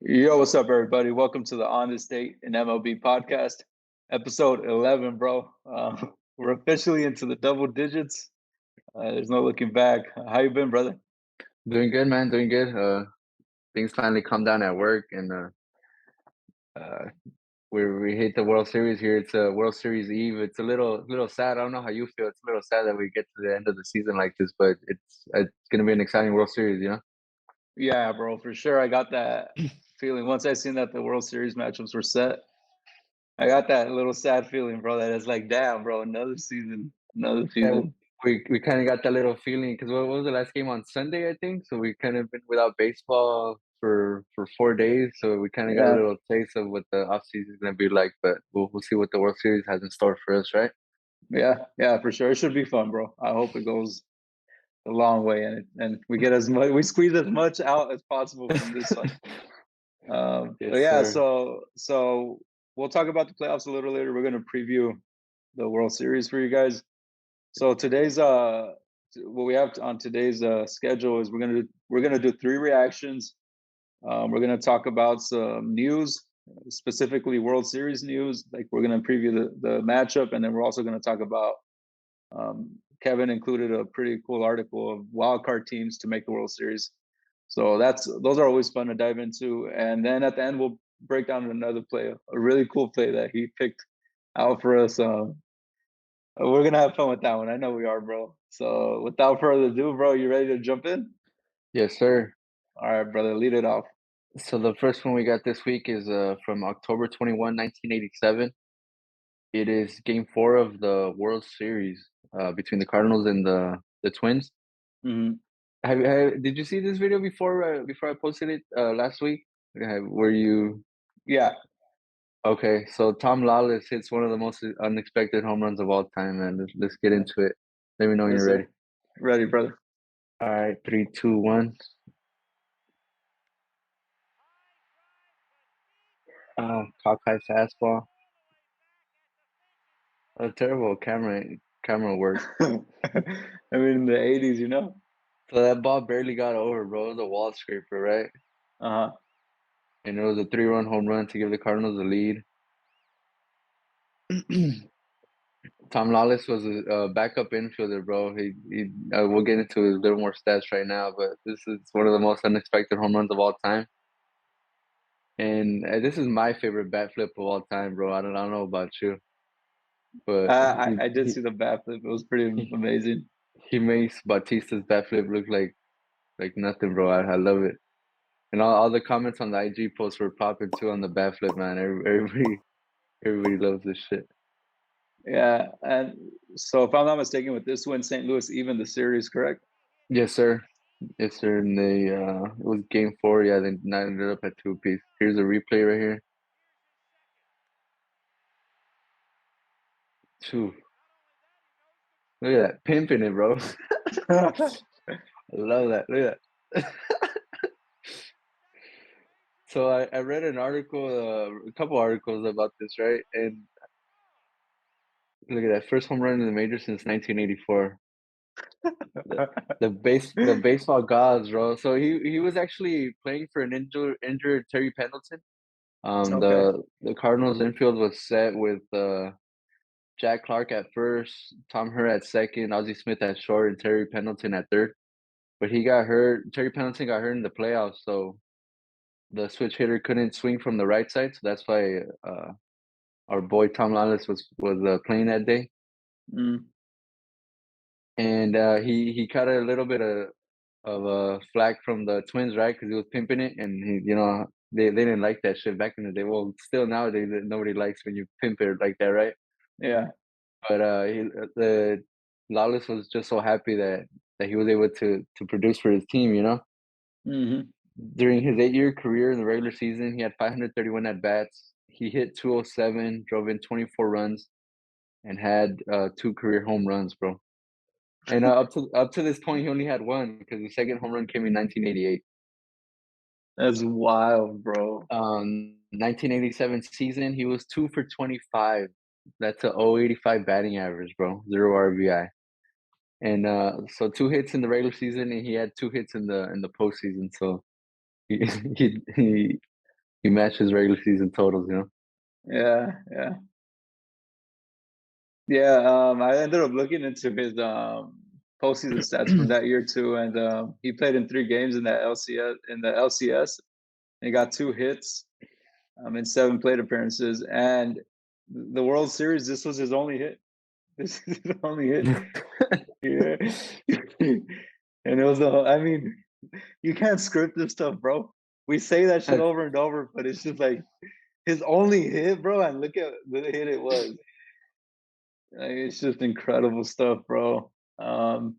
Yo, what's up, everybody? Welcome to the On This Date in MLB podcast, episode 11, bro. We're officially into the double digits. There's no looking back. How you been, brother? Doing good, man. Doing good. Things finally calm down at work, and uh, we hit the World Series here. It's a World Series Eve. It's a little sad. I don't know how you feel. It's a little sad that we get to the end of the season like this, but it's gonna be an exciting World Series, you know. Yeah, bro, for sure. I got that feeling once I seen that the World Series matchups were set. I got that little sad feeling, bro. That it's like, damn, bro, another season, another Yeah, season. we kind of got that little feeling because what was the last game on Sunday, I think. So we kind of been without baseball for 4 days. So we kind of got a Yeah, little taste of what the off season is gonna be like. But we'll see what the World Series has in store for us, right? yeah, for sure. It should be fun, bro. I hope it goes a long way and we get as much, we squeeze as much out as possible from this one. But Yes, yeah, sir. so we'll talk about the playoffs a little later. We're gonna preview the World Series for you guys. So today's what we have on today's schedule is we're gonna do three reactions. We're gonna talk about some news, specifically World Series news. Like we're gonna preview the matchup, and then we're also gonna talk about. Kevin included a pretty cool article of wildcard teams to make the World Series. So those are always fun to dive into. And then at the end, we'll break down another play, a really cool play that he picked out for us. We're gonna have fun with that one. I know we are, bro. So without further ado, bro, you ready to jump in? Yes, sir. All right, brother, lead it off. So the first one we got this week is from October 21, 1987. It is game 4 of the World Series between the Cardinals and the Twins. Hmm. Did you see this video before I posted it last week? Were you Yeah. okay? So Tom Lawless hits one of the most unexpected home runs of all time, man. Let's get into it. Let me know when Yes, you're sir. ready. Ready, brother. All right, 3, 2, 1. Cockeye fastball. A terrible camera work. I mean, in the 80's, you know. So that ball barely got over, bro. It was a wall scraper, right? Uh huh. And it was a 3-run home run to give the Cardinals the lead. Tom Lawless was a backup infielder, bro. We'll get into a little more stats right now, but this is one of the most unexpected home runs of all time. And this is my favorite bat flip of all time, bro. I don't know about you, but I did see the bat flip. It was pretty he, amazing. he makes Bautista's bat flip look like nothing, bro. I love it. And all the comments on the IG post were popping too on the bat flip, man. Everybody loves this shit. Yeah, and so if I'm not mistaken, with this win, St. Louis even the series, correct? Yes, sir. Yes, sir. And it was game 4. Yeah, they ended up at 2 apiece. Here's a replay right here. 2. Look at that, pimping it, bro. I love that. Look at that. So I read an article, a couple articles about this, right? And look at that, first home run in the major since 1984. The baseball gods, bro. So he was actually playing for an injured Terry Pendleton. Okay. The Cardinals infield was set with Jack Clark at first, Tom Hurt at second, Ozzie Smith at short, and Terry Pendleton at third. But he got hurt. Terry Pendleton got hurt in the playoffs, so the switch hitter couldn't swing from the right side. So that's why our boy Tom Lawless was playing that day, Mm. and he caught a little bit of a flack from the Twins, right? Because he was pimping it, and they didn't like that shit back in the day. Well, still nowadays nobody likes when you pimp it like that, right? Yeah. But the Lawless was just so happy that he was able to produce for his team, you know. Hmm. During his 8-year career in the regular season, he had 531 at bats. He hit 207, drove in 24 runs, and had 2 career home runs, bro. And up to this point, he only had one because the second home run came in 1988. That's wild, bro. 1987 season, he was 2 for 25. That's a 085 batting average, bro. 0 RBI. And so 2 hits in the regular season, and he had 2 hits in the postseason. So he he He matches regular season totals, you know? Yeah, yeah. Yeah, I ended up looking into his postseason stats from that year too, and he played in 3 games in that LCS in the LCS. And he got 2 hits in 7 plate appearances, and the World Series. This was his only hit. This is his only hit. Yeah, and it was the. I mean, you can't script this stuff, bro. We say that shit over and over, but it's just like his only hit, bro. And look at the hit it was. Like, it's just incredible stuff, bro. Um,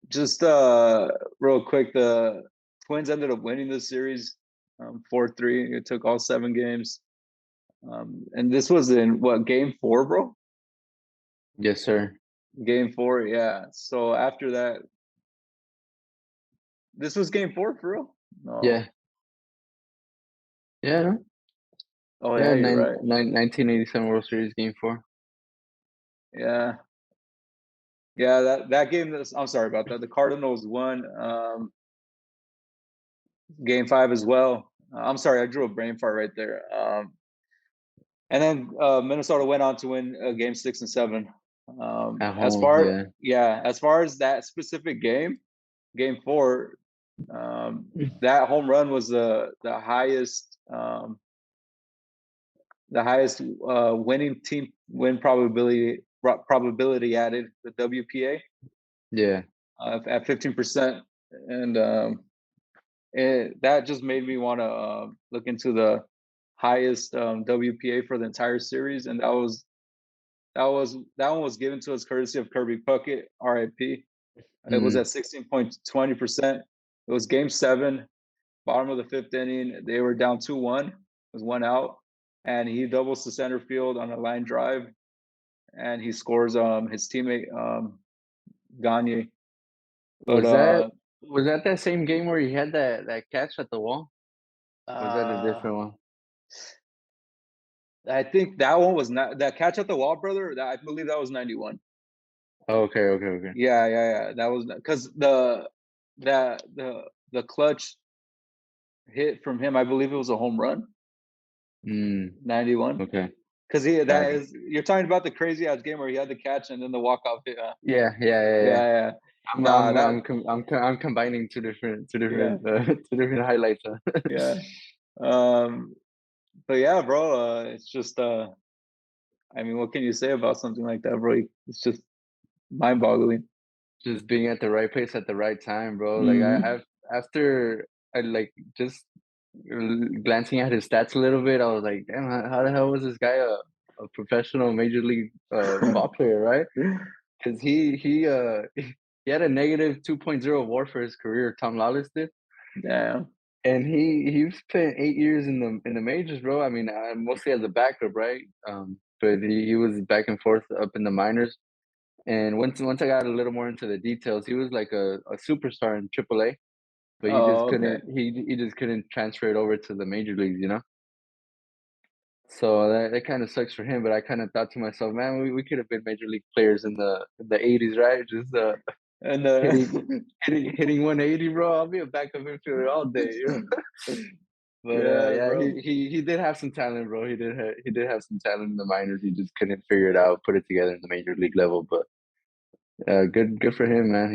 just real quick, the Twins ended up winning this series 4-3. It took all 7 games. And this was in what, game 4, bro? Yes, sir. Game 4, yeah. So after that, this was game 4 for real? No. Yeah. Yeah, no? Oh Yeah, yeah, you're right. 1987 World Series Game 4. Yeah. Yeah, that game. I'm sorry about that. The Cardinals won game 5 as well. I'm sorry, I drew a brain fart right there. And then Minnesota went on to win game 6 and 7. At home, yeah. As far as that specific game 4, that home run was the highest winning team win probability added, the WPA, Yeah. at 15%, and that just made me want to look into the highest WPA for the entire series, and that one was given to us courtesy of Kirby Puckett, RIP. It was at 16.20%. It was game 7, bottom of the 5th inning. They were down 2-1. It was 1 out, and he doubles to center field on a line drive, and he scores his teammate Gagne. But Was that same game where he had that catch at the wall? Or was that a uh, different one? I think that one was not that catch at the wall, brother. I believe that was 91. Oh, okay. Yeah. That was because the clutch hit from him. I believe it was a home run. 91. Okay. Because Gotcha. you're talking about the crazy ass game where he had the catch and then the walk off hit. Yeah. Yeah. I'm Nah, I'm that I'm com I'm combining two yeah, different two different highlights. yeah. Um, but yeah, bro. It's just I mean, what can you say about something like that, bro? It's just mind boggling. Just being at the right place at the right time, bro. Like Hmm. after I like just glancing at his stats a little bit, I was like, damn, how the hell was this guy a professional major league ball player, right? Because he had a negative 2.0 WAR for his career. Tom Lawless did, Damn. and he spent 8 years in the majors, bro. I mean, mostly as a backup, right? But he was back and forth up in the minors. And once I got a little more into the details, he was like a superstar in AAA, but Oh, okay. he just couldn't transfer it over to the major leagues, you know. So that kind of sucks for him. But I kind of thought to myself, man, we could have been major league players in the 80's, right? Just And hitting 180, bro. I'll be a backup infielder all day, you know. But yeah, yeah, bro. he did have some talent, bro. He did have some talent in the minors. He just couldn't figure it out, put it together in the major league level. But good for him, man.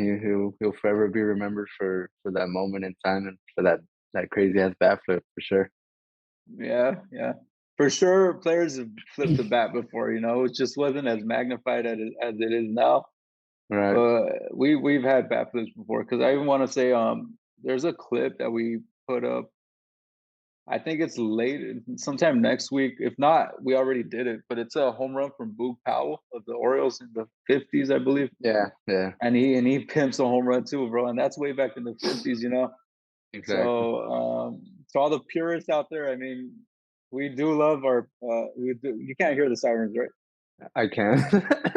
He'll forever be remembered for that moment in time and for that crazy ass bat flip for sure. Yeah. For sure, players have flipped the bat before. It just wasn't as magnified as it is now. Right. But we've had bat flips before. Because I even want to say, there's a clip that we put up. I think it's late, sometime next week. If not, we already did it. But it's a home run from Boog Powell of the Orioles in the 50s, I believe. Yeah. And he pimps a home run too, bro. And that's way back in the 50s. Exactly. So to all the purists out there, I mean, we do love our. You can't hear the sirens, right? I can.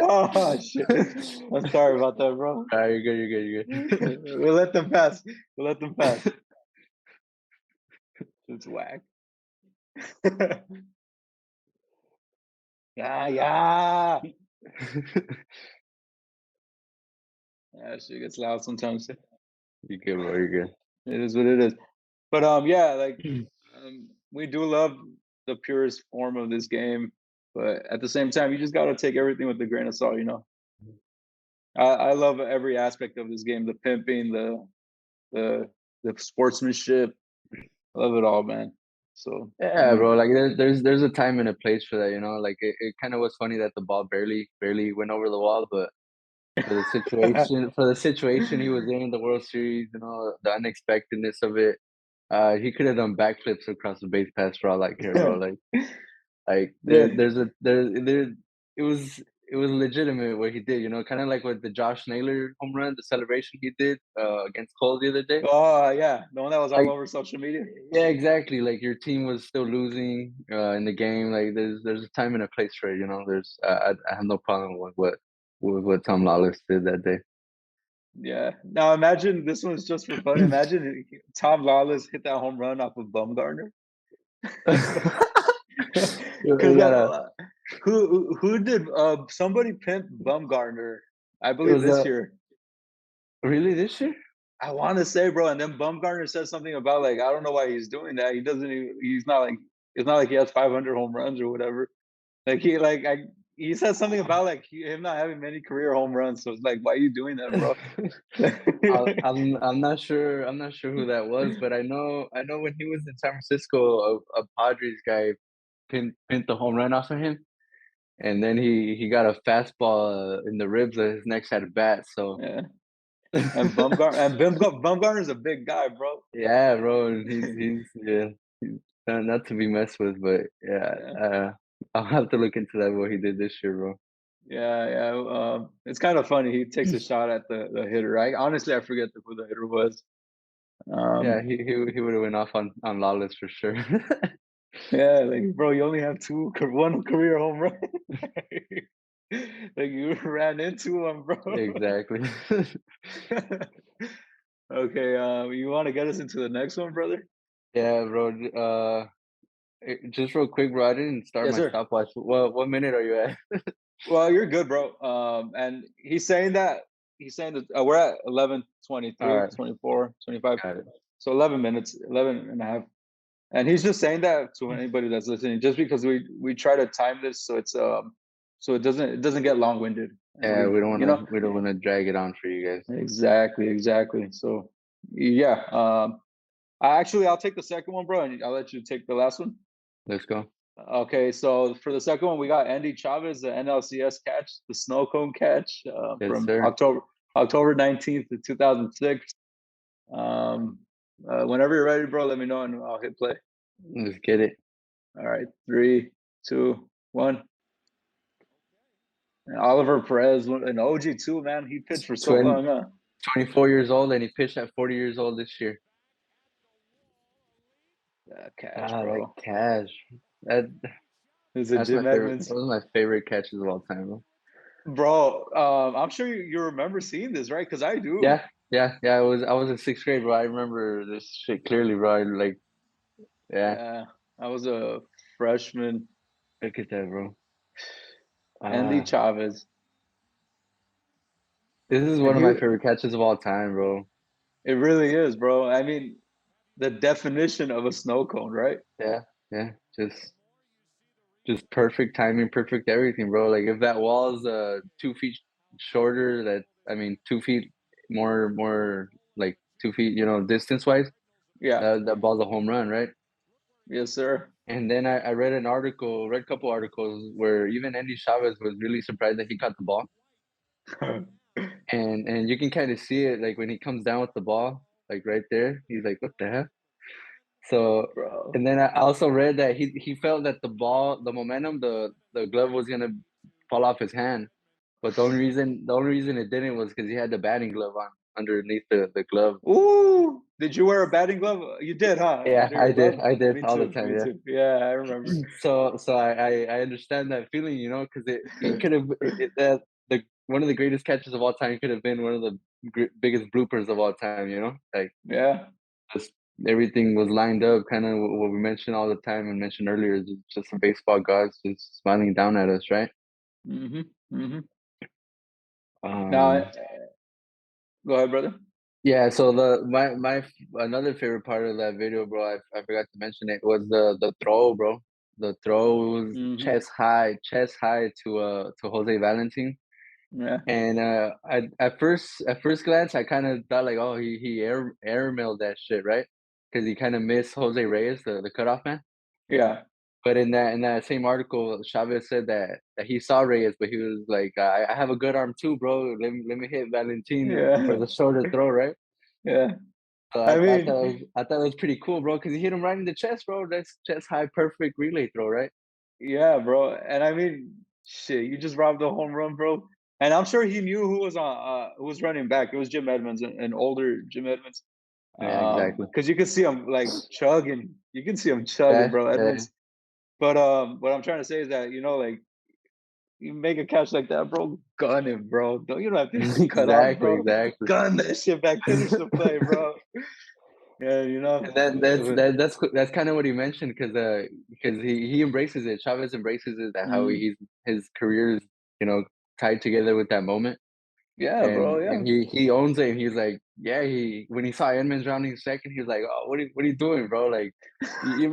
Oh shit! I'm sorry about that, bro. You're good. You're good. We'll let them pass. We'll let them pass. It's whack. Yeah. Yeah, shit gets loud sometimes. You're good, bro. You're It is what it is. But yeah, like good. we do love the purest form of this game, but at the same time, you just gotta take everything with a grain of salt, you know? I love every aspect of this game, the pimping, the the sportsmanship. I love it all, man. So, I Yeah, mean bro. Like there's a time and a place for that, you know. Like it kind of was funny that the ball barely went over the wall, but for the situation he was in the World Series, you know, the unexpectedness of it, he could have done backflips across the base pass for all I care, bro. Like Yeah. there it was legitimate what he did, you know, kind of like with the Josh Naylor home run, the celebration he did against Cole the other day. Oh, yeah, the one that was all Like over social media? yeah, exactly. Like your team was still losing in the game. Like there's a time and a place for it, you know. I have no problem with what Tom Lawless did that day. Yeah. Now imagine this one's just for fun. Imagine Tom Lawless hit that home run off of Bumgarner. We Because gotta. who did somebody pimp Bumgarner? I It believe was this year. really this year. I want to say, bro, and then Bumgarner said something about like I don't know why he's doing that. He doesn't. He's not like it's not like he has 500 home runs or whatever. Like he said something about like him not having many career home runs. So it's like, why are you doing that, bro? I'm not sure who that was, but I know when he was in San Francisco, a Padres guy pinned the home run off of him, and then he got a fastball in the ribs of his next at bat. So Yeah, and Bumgarner's a big guy, bro. yeah, bro, and he's yeah, he's not to be messed with, but yeah, Yeah, I'll have to look into that what he did this year, bro. yeah, yeah. It's kind of funny. He takes a shot at the hitter. I honestly I forget who the hitter was. Yeah, Um, he would have went off on Lawless for sure. yeah, like bro, you only have one career home run. Like you ran into him, bro. Exactly. Okay, you want to get us into the next one, brother? Yeah, bro. Just real quick, bro. I didn't start Yes, my sir. stopwatch. What minute are you at? Well, you're good, bro. And he's saying that we're at All 11:23, right, 24, 25. got it. So 11 minutes, 11 and a half. And he's just saying that to anybody that's listening, just because we try to time this so it's so it doesn't get long winded. And Yeah, we don't wanna drag it on for you guys. exactly. So yeah, I'll take the second one, bro, and I'll let you take the last one. Let's go. Okay, so for the second one, we got Endy Chavez, the NLCS catch, the snow cone catch Yes, from sir. October 19th to 2006. Um, whenever you're ready, bro, let me know and I'll hit play. Let's get it. All right, three, two, one. And Oliver Perez, an OG too, man. He pitched for so 20, long, huh? 24 years old, and he pitched at 40 years old this year. Yeah, cash, Ah, that bro. cash. That This is a that's my Jim favorite. Edmonds, Those are my favorite catches of all time, bro. bro. I'm sure you remember seeing this, right? Because I do. Yeah. I was in sixth grade, bro. I remember this shit clearly, bro. Like, yeah. Yeah, I was a freshman. Look at that, bro. Andy Ah, Chavez, this is and one of my favorite catches of all time, bro. it really is, bro. I mean, the definition of a snow cone, right? Yeah, yeah. Just perfect timing, perfect everything, bro. Like if that wall's 2 feet shorter, that I mean 2 feet more like 2 feet, you know, distance wise, Yeah. that ball's a home run, right? Yes, sir. And then I read read a couple articles where even Andy Chavez was really surprised that he caught the ball. And you can kind of see it like when he comes down with the ball, like right there, he's like, what the heck? So, Bro. and then I also read that he felt that the ball, the momentum, the glove was gonna fall off his hand. But the only reason it didn't was because he had the batting glove on underneath the glove. Ooh, did you wear a batting glove? You did, huh? Yeah, Under your glove? I did Me all the too. time. Me Yeah. too. Yeah, I remember. So I understand that feeling, you know, because it could have that the one of the greatest catches of all time could have been one of the biggest bloopers of all time. You know, like Yeah. just everything was lined up, kind of what we mentioned all the time and mentioned earlier. Just the baseball gods just smiling down at us, right? Mm-hmm. Mm-hmm. Now, Um, go ahead, brother. Yeah, so another favorite part of that video, bro, I forgot to mention it, was the throw, bro. The throw was Hmm. chest high to Jose Valentin. Yeah, And I at first glance I kind of thought like, oh, he airmailed that shit, right? Because he kind of missed Jose Reyes, the cutoff man. yeah, But in that same article, Chavez said that he saw Reyes, but he was like, I have a good arm too, bro. Let me hit Valentin for yeah, the shorter throw, right? yeah. So I, I I thought it mean, was I thought it was pretty cool, bro, because he hit him right in the chest, bro. That's chest high, perfect relay throw, right? yeah, bro. And I mean, shit, you just robbed a home run, bro. And I'm sure he knew who was running back. It was Jim Edmonds, an older Jim Edmonds. Yeah, exactly. Because you could see him like chugging. You can see him chugging, Yeah, bro. yeah, Edmonds. But what I'm trying to say is that like you make a catch like that, bro, gun him, bro. You don't have to hit the cutoff, exactly, bro. exactly. Gun that shit back. Finish the play, bro. Yeah, And then that's kind of what he mentioned because he embraces it. Chavez embraces it that how mm, his career is tied together with that moment, yeah, and bro. and Yeah. he owns it. And he's like, yeah, he when he saw Edmonds rounding second, he was like, oh, what are you doing, bro? Like, you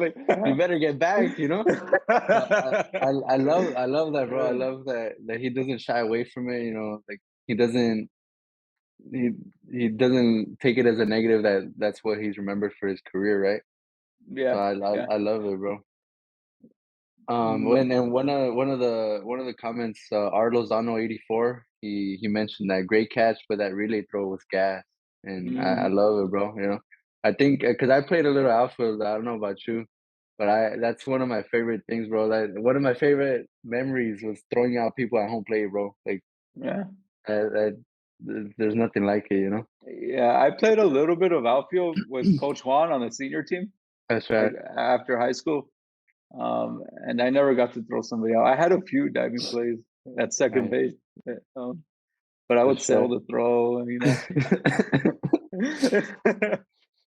better get back, you know. So I love that, bro. I Yeah, love that he doesn't shy away from it. Like he doesn't he he doesn't take it as a negative that's what he's remembered for his career, right? So yeah, yeah. I love it, bro. Mm, When and one of the comments, Arlozano 84, he mentioned that great catch, but that relay throw was gas, and I mm. love it, bro. I think because I played a little outfield. I don't know about you, but I that's one of my favorite things, bro. Like one of my favorite memories was throwing out people at home plate, bro. Like Yeah, there's nothing like it, you know. yeah. I played a little bit of outfield with Coach Juan on the senior team, That's like right. after high school. And I never got to throw somebody out. I had a few diving plays at second Right. base, but I would That's sell right. the throw,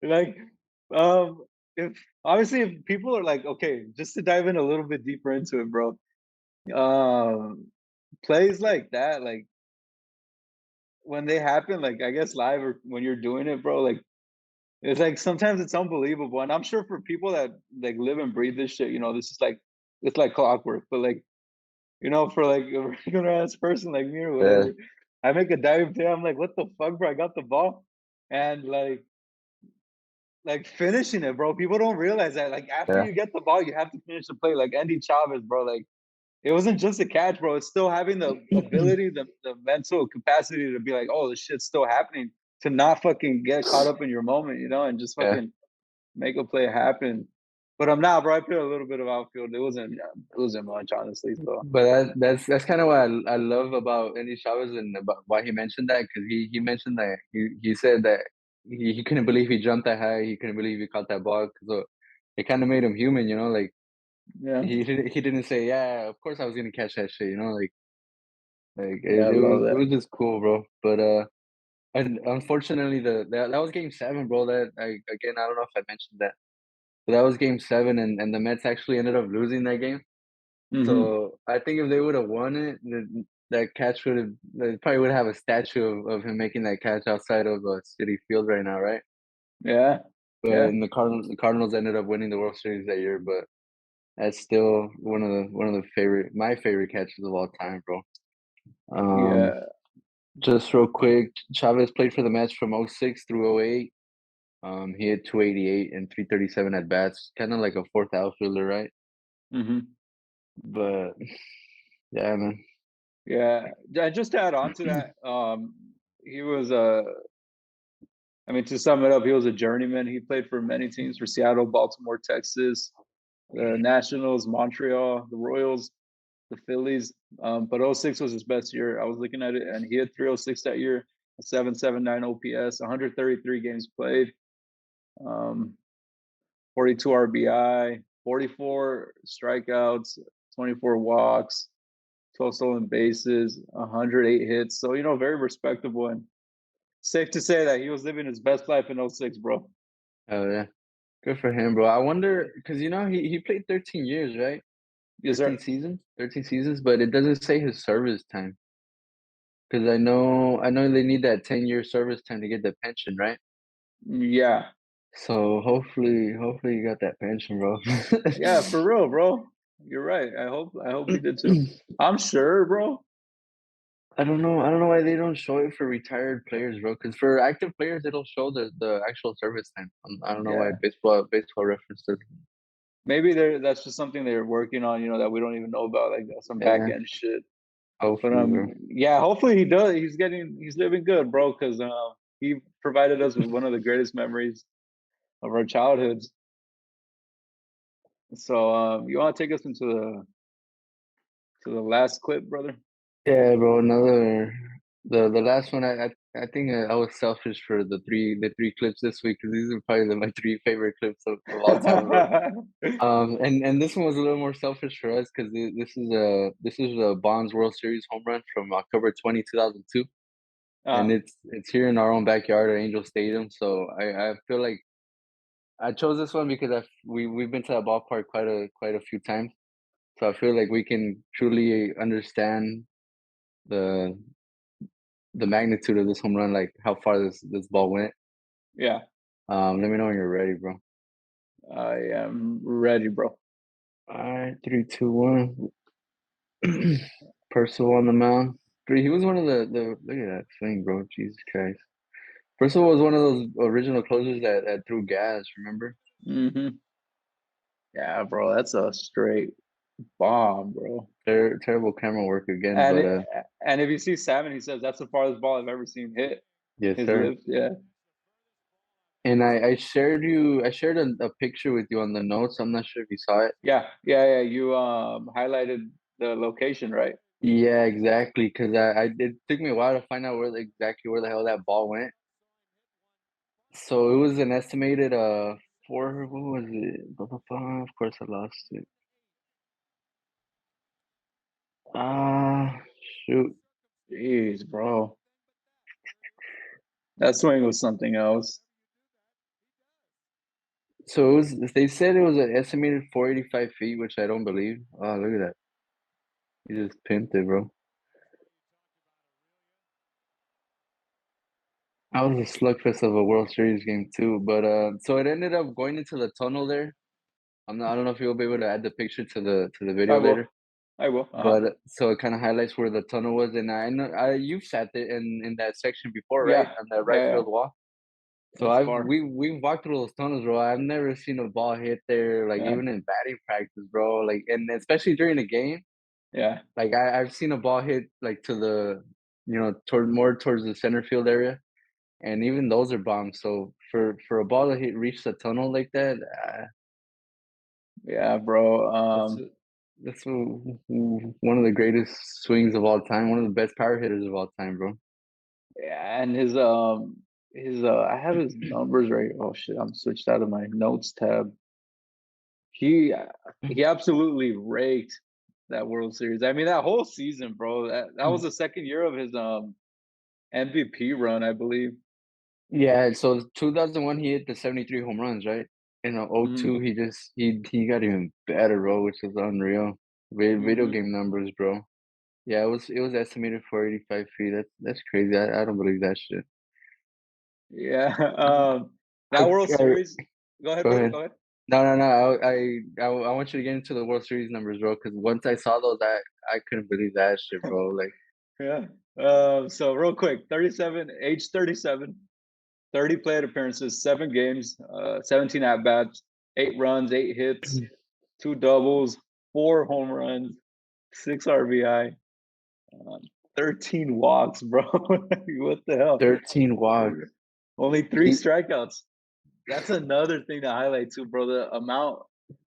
like, um, if obviously if people are like, okay, just to dive in a little bit deeper into it, bro. Um, Plays like that, like when they happen, like I guess live or when you're doing it, bro, like it's like sometimes it's unbelievable. And I'm sure for people that like live and breathe this shit, this is like it's like clockwork. But like, for like a regular ass person like me or Yeah, whatever, I make a dive play. I'm like, what the fuck, bro? I got the ball. And like finishing it, bro. People don't realize that. Like after yeah, you get the ball, you have to finish the play. Like Endy Chavez, bro. Like it wasn't just a catch, bro. It's still having the ability, the mental capacity to be like, oh, this shit's still happening. To not fucking get caught up in your moment, and just yeah. fucking make a play happen. But I'm not, bro. I played a little bit of outfield. It wasn't much, honestly. So But that's kind of what I love about Endy Chavez and about why he mentioned that because he mentioned that he said that he couldn't believe he jumped that high. He couldn't believe he caught that ball. So it kind of made him human, like yeah, he didn't say, yeah, of course I was gonna catch that shit, like yeah, I it love was it that. was just cool, bro. But and unfortunately that was game seven, bro. Again, I don't know if I mentioned that. But that was game seven, and the Mets actually ended up losing that game. Hmm. So I think if they would have won it, that catch would have they probably would have a statue of him making that catch outside of City Field right now, right? Yeah, But yeah, the Cardinals ended up winning the World Series that year, but that's still one of the my favorite catches of all time, bro. Um, yeah. just real quick, Chavez played for the Mets from '06 through '08. He had 288 and 337 at bats, kind of like a fourth outfielder, right? Hmm. But yeah, man. Yeah. Just to add on to that, he was I mean, to sum it up, he was a journeyman. He played for many teams for Seattle, Baltimore, Texas, the Nationals, Montreal, the Royals, the Phillies. But '06 was his best year. I was looking at it, and he had 306 that year, a 7.79 OPS, 133 games played, um, 42 RBI, 44 strikeouts, 24 walks, 12 stolen bases, 108 hits. So, very respectable, and safe to say that he was living his best life in '06, bro. Oh yeah. Good for him, bro. I wonder because he played 13 years, right? Yes, sir. 13 seasons, but it doesn't say his service time. Because I know they need that 10-year service time to get the pension, right? Yeah, So hopefully you got that pension, bro. yeah, for real, bro. You're right. I hope he did too. I'm sure, bro. I don't know why they don't show it for retired players, bro. Because for active players, it'll show the actual service time. I don't know why Yeah, baseball references. maybe that's just something they're working on, that we don't even know about, like some back Yeah, end shit. But hopefully, bro. yeah, hopefully he does. He's living good, bro, because he provided us with one of the greatest memories of our childhoods. So you want to take us into the last clip, brother? Yeah, bro. The last one. I think I was selfish for the three clips this week because these are probably my three favorite clips of all time, bro. And this one was a little more selfish for us because this is a Bonds World Series home run from October 2002, and uh, it's here in our own backyard at Angel Stadium. So I feel like I chose this one because we've been to that ballpark quite a few times. So I feel like we can truly understand the the magnitude of this home run, like how far this ball went. yeah, Let me know when you're ready, bro. I am ready, bro. All right, three, two, one. Percival on the mound. He was one of the look at that swing, bro. Jesus Christ. Percival was one of those original closers that threw gas. Remember? Hmm. Yeah, bro, that's a straight bomb, bro. Terrible camera work again, And but it, and if you see Salmon, he says that's the farthest ball I've ever seen hit yes, his sir. lips. Yeah, And I shared a picture with you on the notes. I'm not sure if you saw it. yeah, yeah, yeah. You highlighted the location, right? Yeah, exactly. Because it took me a while to find out exactly where the hell that ball went. So it was an estimated four. What was it? Blah, blah, blah. Of course, I lost it. Ah, shoot. Jeez, bro, that swing was something else. So it was. They said it was an estimated 485 feet, which I don't believe. Oh, look at that. He just pimped it, bro. That was a slugfest of a World Series game too. But so it ended up going into the tunnel there. I don't know if you'll be able to add the picture to the I video later. will. I will. But so it kind of highlights where the tunnel was, and I know you've sat there in that section before, right? Yeah, On that right yeah, yeah. field wall. So That's far. we've walked through those tunnels, bro. I've never seen a ball hit there, like Yeah, even in batting practice, bro. Like and especially during the game, yeah, like I've seen a ball hit like to the, towards the center field area, and even those are bombs. So for a ball to reach the tunnel like that, yeah, bro. that's that's one of the greatest swings of all time, one of the best power hitters of all time, bro. Yeah, and his I have his numbers right. Oh shit, I'm switched out of my notes tab. He he absolutely raked that World Series. I mean, that whole season, bro. That was the second year of his MVP run, I believe. Yeah, so 2001 he hit the 73 home runs, right? In Hmm. 02 he got even better, bro, which is unreal. Video Hmm. game numbers, bro. Yeah, it was estimated for 85 feet. That's crazy. I don't believe that shit. Yeah. I, That World I, Series. Go ahead, Go brother. ahead. Go ahead. No. I want you to get into the World Series numbers, bro. Because once I saw those, I couldn't believe that shit, bro. Like Yeah. So real quick, 37, age 37, 30 plate appearances, 7 games, 17 at bats, 8 runs, 8 hits, 2 doubles, 4 home runs, 6 RBI, 13 walks, bro. What the hell? 13 walks. Only three He, strikeouts. That's another thing to highlight too, bro. The amount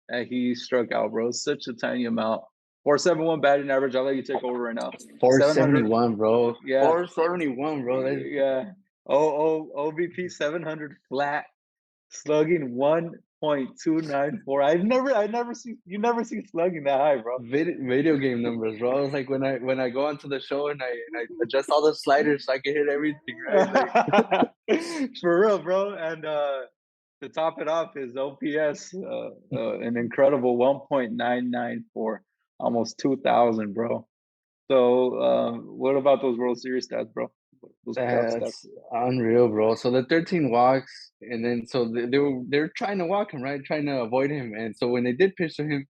that he struck out, bro. Such a tiny amount. 471 batting average. I'll let you take over right now. 700. 471, bro. Yeah. 471, bro. Yeah. OVP 700 flat, slugging 1.294. I never see you never see slugging that high, bro. Video game numbers, bro. It's like when I go onto the show and I adjust all the sliders so I can hit everything, right? Like For real, bro. And to top it off, his OPS, an incredible 1.994, almost 2,000, bro. So, what about those World Series stats, bro? Those playoff stats. That's unreal, bro. So the 13 walks, and then so they were trying to walk him, right? Trying to avoid him. And so when they did pitch to him,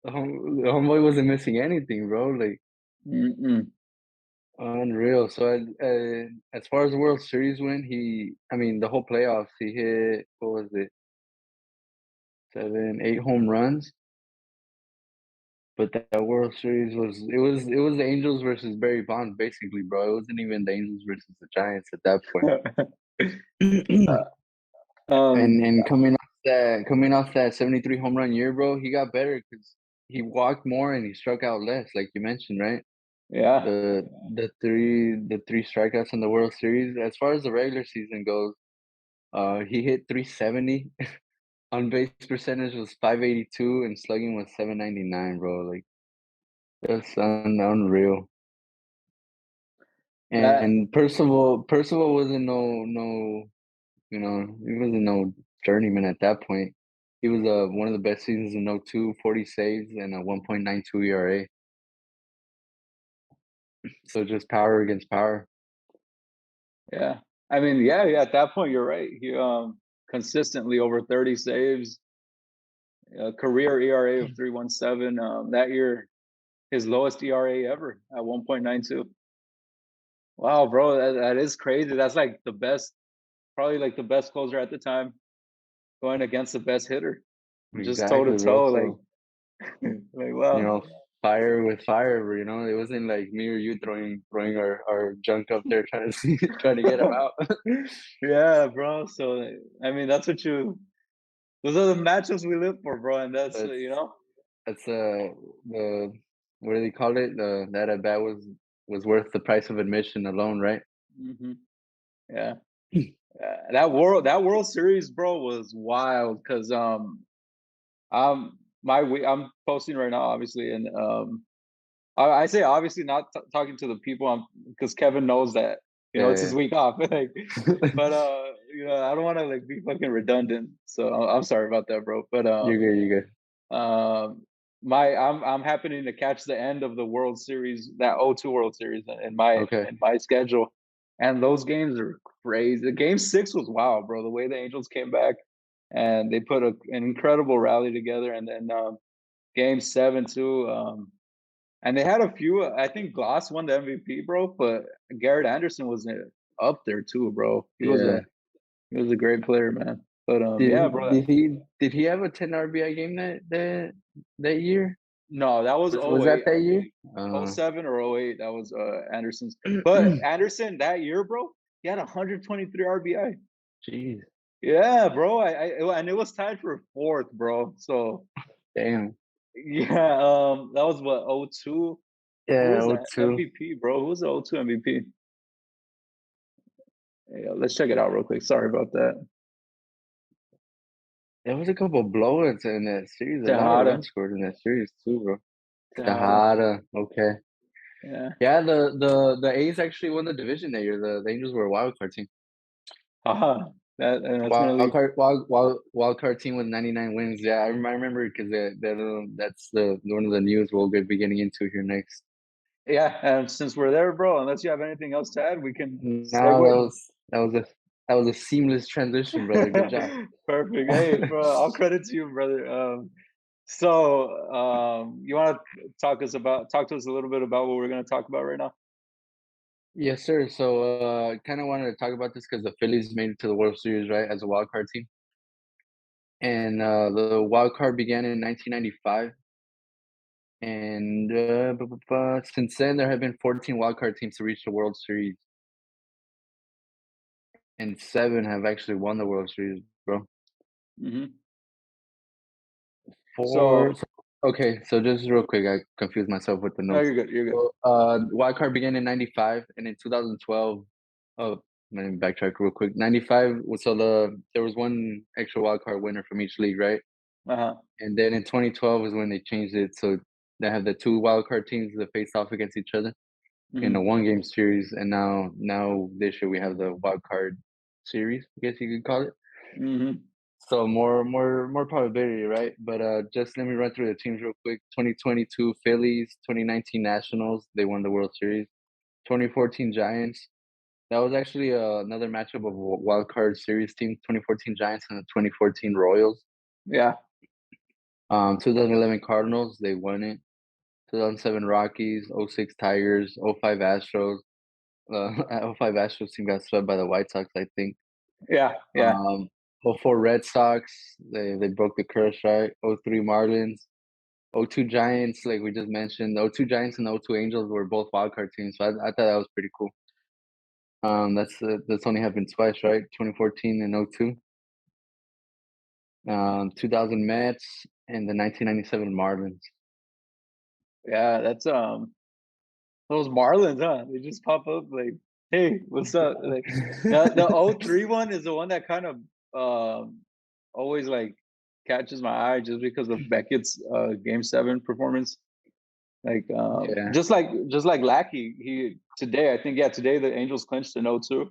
the homeboy wasn't missing anything, bro. Like Mm-mm. unreal. So as far as the World Series win, I mean, the whole playoffs, he hit, what was it, 7, 8 home runs. But that World Series was the Angels versus Barry Bonds, basically, bro. It wasn't even the Angels versus the Giants at that point. um, And coming off that 73 home run year, bro, he got better because he walked more and he struck out less, like you mentioned, right? yeah, The three strikeouts in the World Series. As far as the regular season goes, he hit 370. On base percentage was 582 and slugging was 799, bro. Like that's unreal. that And Percival wasn't no, he wasn't no journeyman at that point. He was one of the best seasons in '02, 40 saves and a 1.92 ERA. So just power against power. yeah. I mean, yeah. At that point, you're right. He consistently over 30 saves, career ERA of 3.17. That year, his lowest ERA ever at 1.92. Wow, bro, that is crazy. That's like the best, probably like the best closer at the time, going against the best hitter, just toe to Exactly, bro. toe. Like, So, like you wow. know, fire with fire, it wasn't like me or you throwing our junk up there trying to see trying to get him out. Yeah, bro. So I mean, that's what you. Those are the matchups we live for, bro, and that's That's that's the what do they call it? That at bat was worth the price of admission alone, right? hmm yeah. That World Series, bro, was wild because I'm posting right now, obviously, and I say obviously not talking to the people, because Kevin knows that it's his Yeah, week off, like, yeah. but I don't want to like be fucking redundant, so I'm sorry about that, bro. But You're good, you're good. um, I'm happening to catch the end of the World Series, that '02 World Series, in my Okay. in my schedule, and those games are crazy. Game 6 was wild, bro. The way the Angels came back and they put an incredible rally together, and then Game 7 too. And they had a few. I think Glass won the MVP, bro, but Garrett Anderson was up there too, bro. Yeah. He was a great player, man. But Did yeah, he bro. did he did he have a 10 RBI game that year? No, that was Was '08, that I year? think. '07 or '08. That was Anderson's. But Anderson that year, bro, he had 123 RBI. Jeez, Yeah, bro. And it was tied for fourth, bro. So damn. yeah, that was what '02. Who Yeah, was oh that two. MVP, bro? Who was the '02 MVP? Yeah, let's check it out real quick. Sorry about that. There was a couple blowouts in that series. A lot of Tejada. runs scored in that series too, bro. Tejada. Tejada. Okay. Yeah. Yeah, the A's actually won the division that year. The Angels were a wild card team. Haha. That's gonna leave. Wild card team with 99 wins. Yeah, I remember because that's the one of the news we'll be getting into here next. Yeah, and since we're there, bro, unless you have anything else to add, we can No, segue. that was a seamless transition, brother. Good job. Perfect. Hey, bro, all credit to you, brother. So you want to talk to us a little bit about what we're going to talk about right now? Yes, sir. So, kind of wanted to talk about this because the Phillies made it to the World Series, right, as a wild card team, and the wild card began in 1995, and since then there have been 14 wild card teams to reach the World Series, and 7 have actually won the World Series, bro. hmm Four. So, So, okay, so just real quick, I confused myself with the no, notes. you're good. You're good. So, wild card began in '95, and in 2012. Oh, let me backtrack real quick. '95. So there was one extra wild card winner from each league, right? Uh-huh. And then in 2012 is when they changed it, so they have the 2 wild card teams that face off against each other in a hmm 1-game series, and now this year we have the wild card series, I guess you could call it. hmm So more probability, right? But just let me run through the teams real quick. 2022 Phillies, 2019 Nationals, they won the World Series. 2014 Giants. That was actually another matchup of wild card series team. 2014 Giants and the 2014 Royals. Yeah. 2011 Cardinals, they won it. 2007 Rockies, '06 Tigers, '05 Astros. '05 Astros team got swept by the White Sox, I think. Yeah. Yeah. '04 Red Sox, they broke the curse, right? '03 Marlins, '02 Giants, like we just mentioned. The '02 Giants and the '02 Angels were both wildcard teams, so I thought that was pretty cool. That's only happened twice, right? 2014 and '02. 2000 Mets and the 1997 Marlins. Yeah. That's those Marlins, huh? They just pop up like, hey, what's up? Like the '03 one is the one that kind of always like catches my eye just because of Beckett's game 7 performance. Like Yeah, just like Lackey, he today, I think, yeah, today the Angels clinched an 0-2.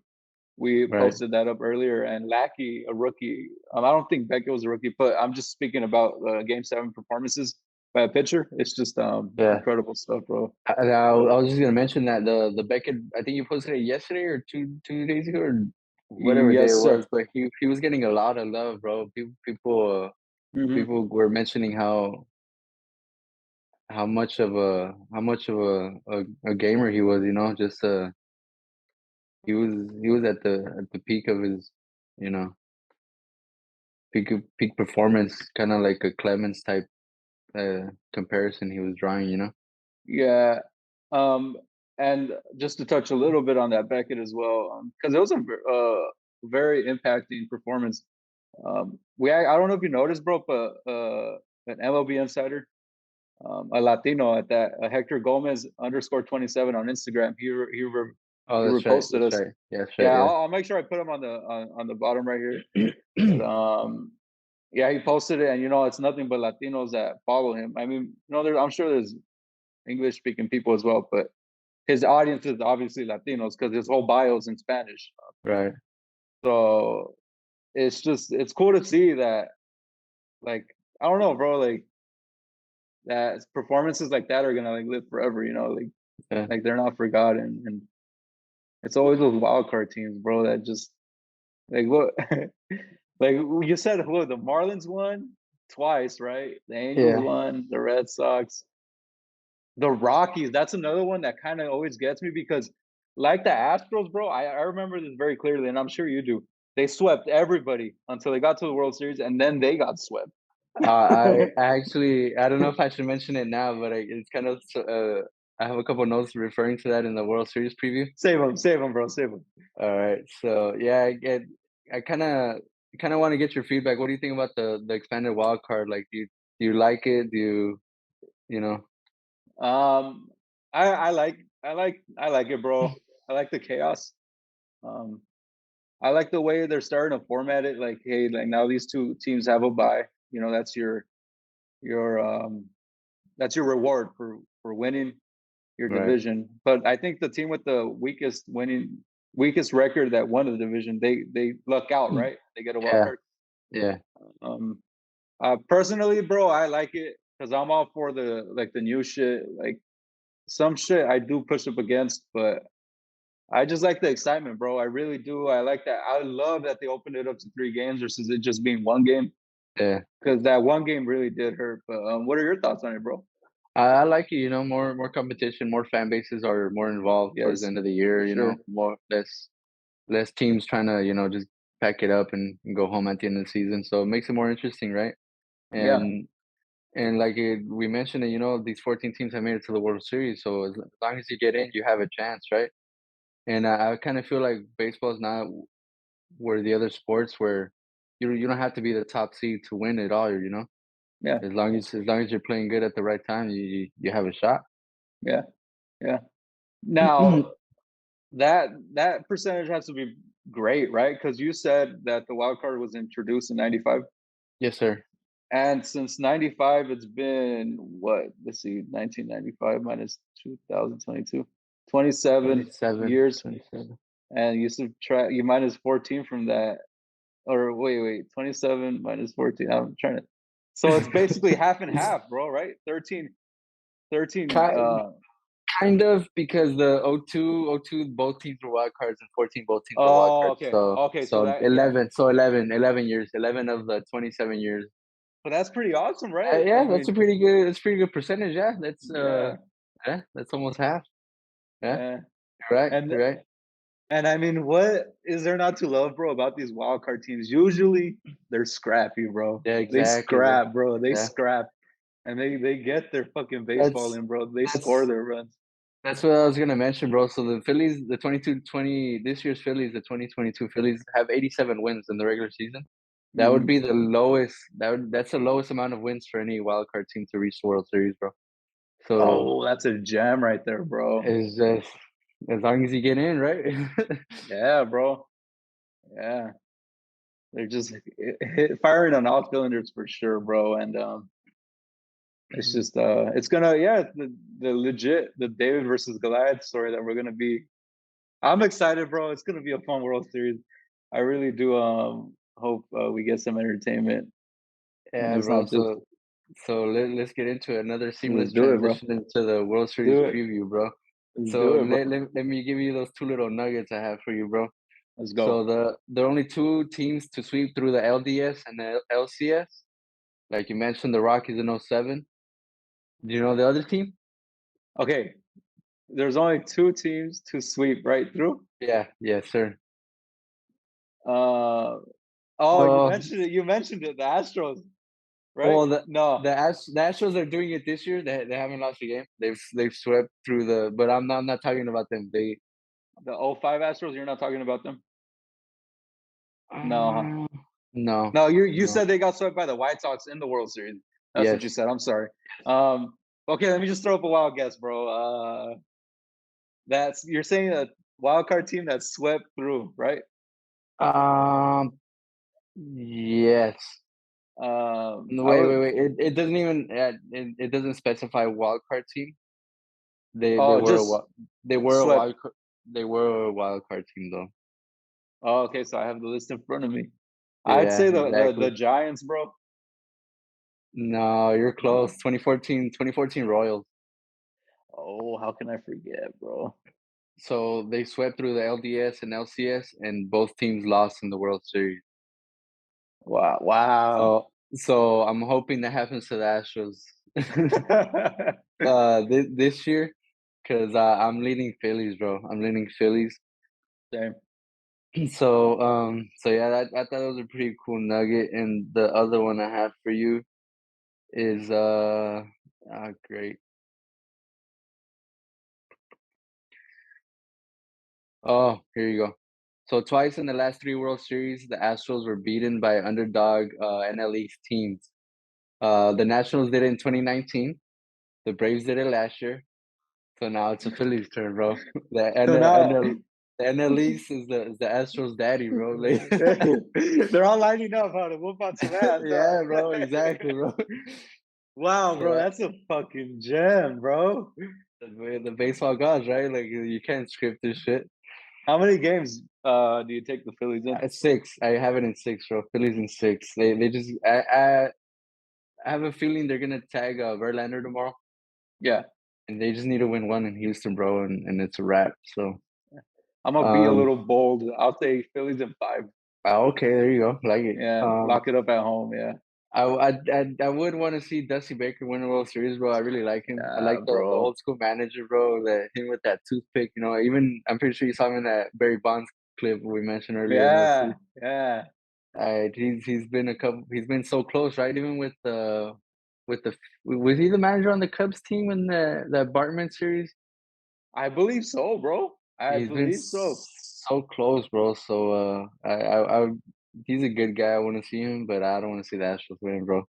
We right. posted that up earlier, and Lackey, a rookie. I don't think Beckett was a rookie, but I'm just speaking about game 7 performances by a pitcher. It's just Yeah. incredible stuff, bro. I was just gonna mention that the Beckett, I think you posted it yesterday or two days ago or whatever day Yes, it sir. was, but he was getting a lot of love, bro. Hmm. People were mentioning how much of a gamer he was, you know, just he was at the peak of his, you know, peak performance, kind of like a Clemens type comparison he was drawing, you know. Yeah. Um, and just to touch a little bit on that Beckett as well, because it was a very impacting performance. I don't know if you noticed, bro, but an MLB insider, a Latino at that, Hector Gomez underscore 27 on Instagram. Oh, He that's right. reposted That's us. right. Yeah, that's right. Yeah, Yeah. I'll make sure I put him on the bottom right here. But yeah, he posted it, and it's nothing but Latinos that follow him. I mean, I'm sure there's English speaking people as well, but his audience is obviously Latinos because his whole bio is in Spanish. Right. So it's cool to see that, like, I don't know, bro, like that performances like that are gonna like live forever, Yeah. like they're not forgotten. And it's always those wild card teams, bro, that just like look like you said, look, the Marlins won twice, right? The Angels Yeah. won, the Red Sox, the Rockies. That's another one that kind of always gets me because, like the Astros, bro, I remember this very clearly, and I'm sure you do. They swept everybody until they got to the World Series, and then they got swept. I actually I don't know if I should mention it now, but it's kind of I have a couple notes referring to that in the World Series preview. Save them, bro, save them. All right, so yeah, I kind of want to get your feedback. What do you think about the expanded wild card? Like, do you like it? Do you you know? Um, I like it, bro. I like the chaos. Um, I like the way they're starting to format it. Like, hey, like now these two teams have a bye. That's your that's your reward for winning your Right. division. But I think the team with the weakest record that won the division, they luck out, right? They get a wild Yeah. card. Yeah. Um, personally, bro, I like it because I'm all for the new shit. Like some shit I do push up against, but I just like the excitement, bro. I really do. I like that. I love that they opened it up to 3 games versus it just being 1 game Yeah. because that 1 game really did hurt. But what are your thoughts on it, bro? I like it, you know, more competition, more fan bases are more involved towards the Yes, end of the for year, you know, sure. more less teams trying to, you know, just pack it up and go home at the end of the season. So it makes it more interesting, right? Yeah, And like we mentioned it, you know, these 14 teams have made it to the World Series. So as long as you get in, you have a chance, right? And I kind of feel like baseball is not where the other sports where you don't have to be the top seed to win it all, you know. yeah, As long as you're playing good at the right time, you have a shot. yeah, yeah. Now that percentage has to be great, right? Because you said that the wild card was introduced in '95, Yes, sir. and since '95, it's been what? Let's see, 1995 minus 2022, 27 27, years, 27. and you subtract, you minus 14 from that. or wait, 27 minus 14. I'm trying to. So it's basically half and half, bro. Right? 13, 13. Kind kind of because the 02 both teams were wild cards and 14 both teams were wild Oh, cards. okay, So okay. So so that, yeah. 11 so 11 years, 11 of the 27 years. But that's pretty awesome, right? I Yeah, mean, that's a pretty good percentage. yeah, That's almost half. Yeah, yeah. you're right. And You're right. and I mean, what is there not to love, bro, about these wild card teams? Usually they're scrappy, bro. Yeah, They exactly, bro. scrap, bro. They Yeah. scrap. And they get their fucking baseball That's in, bro. They score that's their runs. that's what I was gonna mention, bro. So the Phillies, the 22-20 this year's Phillies, the 2022 Phillies have 87 wins in the regular season. That would Mhm. be the lowest. That's the lowest amount of wins for any wild card team to reach the World Series, bro. So Oh, that's a gem right there, bro. it's just as long as you get in, right? Yeah, bro. Yeah. They're just firing on all cylinders for sure, bro. And it's just it's gonna, yeah, it's the legit the David versus Goliath story that we're gonna be. I'm excited, bro. It's gonna be a fun World Series. I really do hope we get some entertainment and Yeah, it's bro. not just. So let's get into it. Another Let's seamless do it, bro. transition into the World Series Do it. preview, bro. Let's So do it, bro. let me give you those two little nuggets I have for you, bro. Let's go. So the only two teams to sweep through the LDS and the LCS, like you mentioned, the Rockies in '07. Do you know the other team? Okay. There's only two teams to sweep right through. Yeah, yes, sir. Uh oh, you Well, mentioned it. You mentioned it. The Astros, right? well, No, the Astros are doing it this year. They haven't lost a game. They've swept through the. But I'm not talking about them. They the '05 Astros. You're not talking about them. No, huh? uh, no No, you no. said they got swept by the White Sox in the World Series. That's what Yes. you said. I'm sorry. Um, okay, let me just throw up a wild guess, bro. That's you're saying a wild card team that swept through, right? Um. Yes. No, I would. wait. It doesn't even. It doesn't specify wild card team. They Oh, were just they were a swept. they were a wild card team though. Oh, okay, so I have the list in front of me. I'd Yeah, say the exactly. Giants, bro. No, you're close. No. 2014 Royals. Oh, how can I forget, bro? So they swept through the LDS and LCS, and both teams lost in the World Series. Wow, wow. So I'm hoping that happens to the Astros this year, because I'm leaning Phillies, bro. I'm leaning Phillies. Same. So yeah, I thought it was a pretty cool nugget. And the other one I have for you is great. Oh, here you go. So twice in the last three World Series, the Astros were beaten by underdog NL East teams. The Nationals did it in 2019. The Braves did it last year. So now it's a Phillies turn, bro. The So now the NL East is the Astros daddy, bro. Like, they're all lining up how to whoop on some ass, yeah, huh? bro. Exactly, bro. Wow, So bro, that's a fucking gem, bro. the baseball gods, right? Like you can't script this shit. How many games do you take the Phillies in? Six. I have it in six, bro. Phillies in six. They just I have a feeling they're gonna tag Verlander tomorrow, Yeah, and they just need to win one in Houston, bro, and it's a wrap. So, I'm gonna be a um, little bold. I'll say Phillies in five. okay, there you go. Like it. Yeah, lock it up at home. Yeah, I would want to see Dusty Baker win a World Series, bro. I really like him. I yeah, like the bro. old school manager, bro. That him with that toothpick, you know. Even I'm pretty sure you saw him in that Barry Bonds clip we mentioned earlier in OT. Yeah, yeah. He's been so close, right? Even with the was he the manager on the Cubs team in the Bartman series? I believe so, bro. I He's been believe so. so close, bro. So he's a good guy. I want to see him, but I don't want to see the Astros win, bro.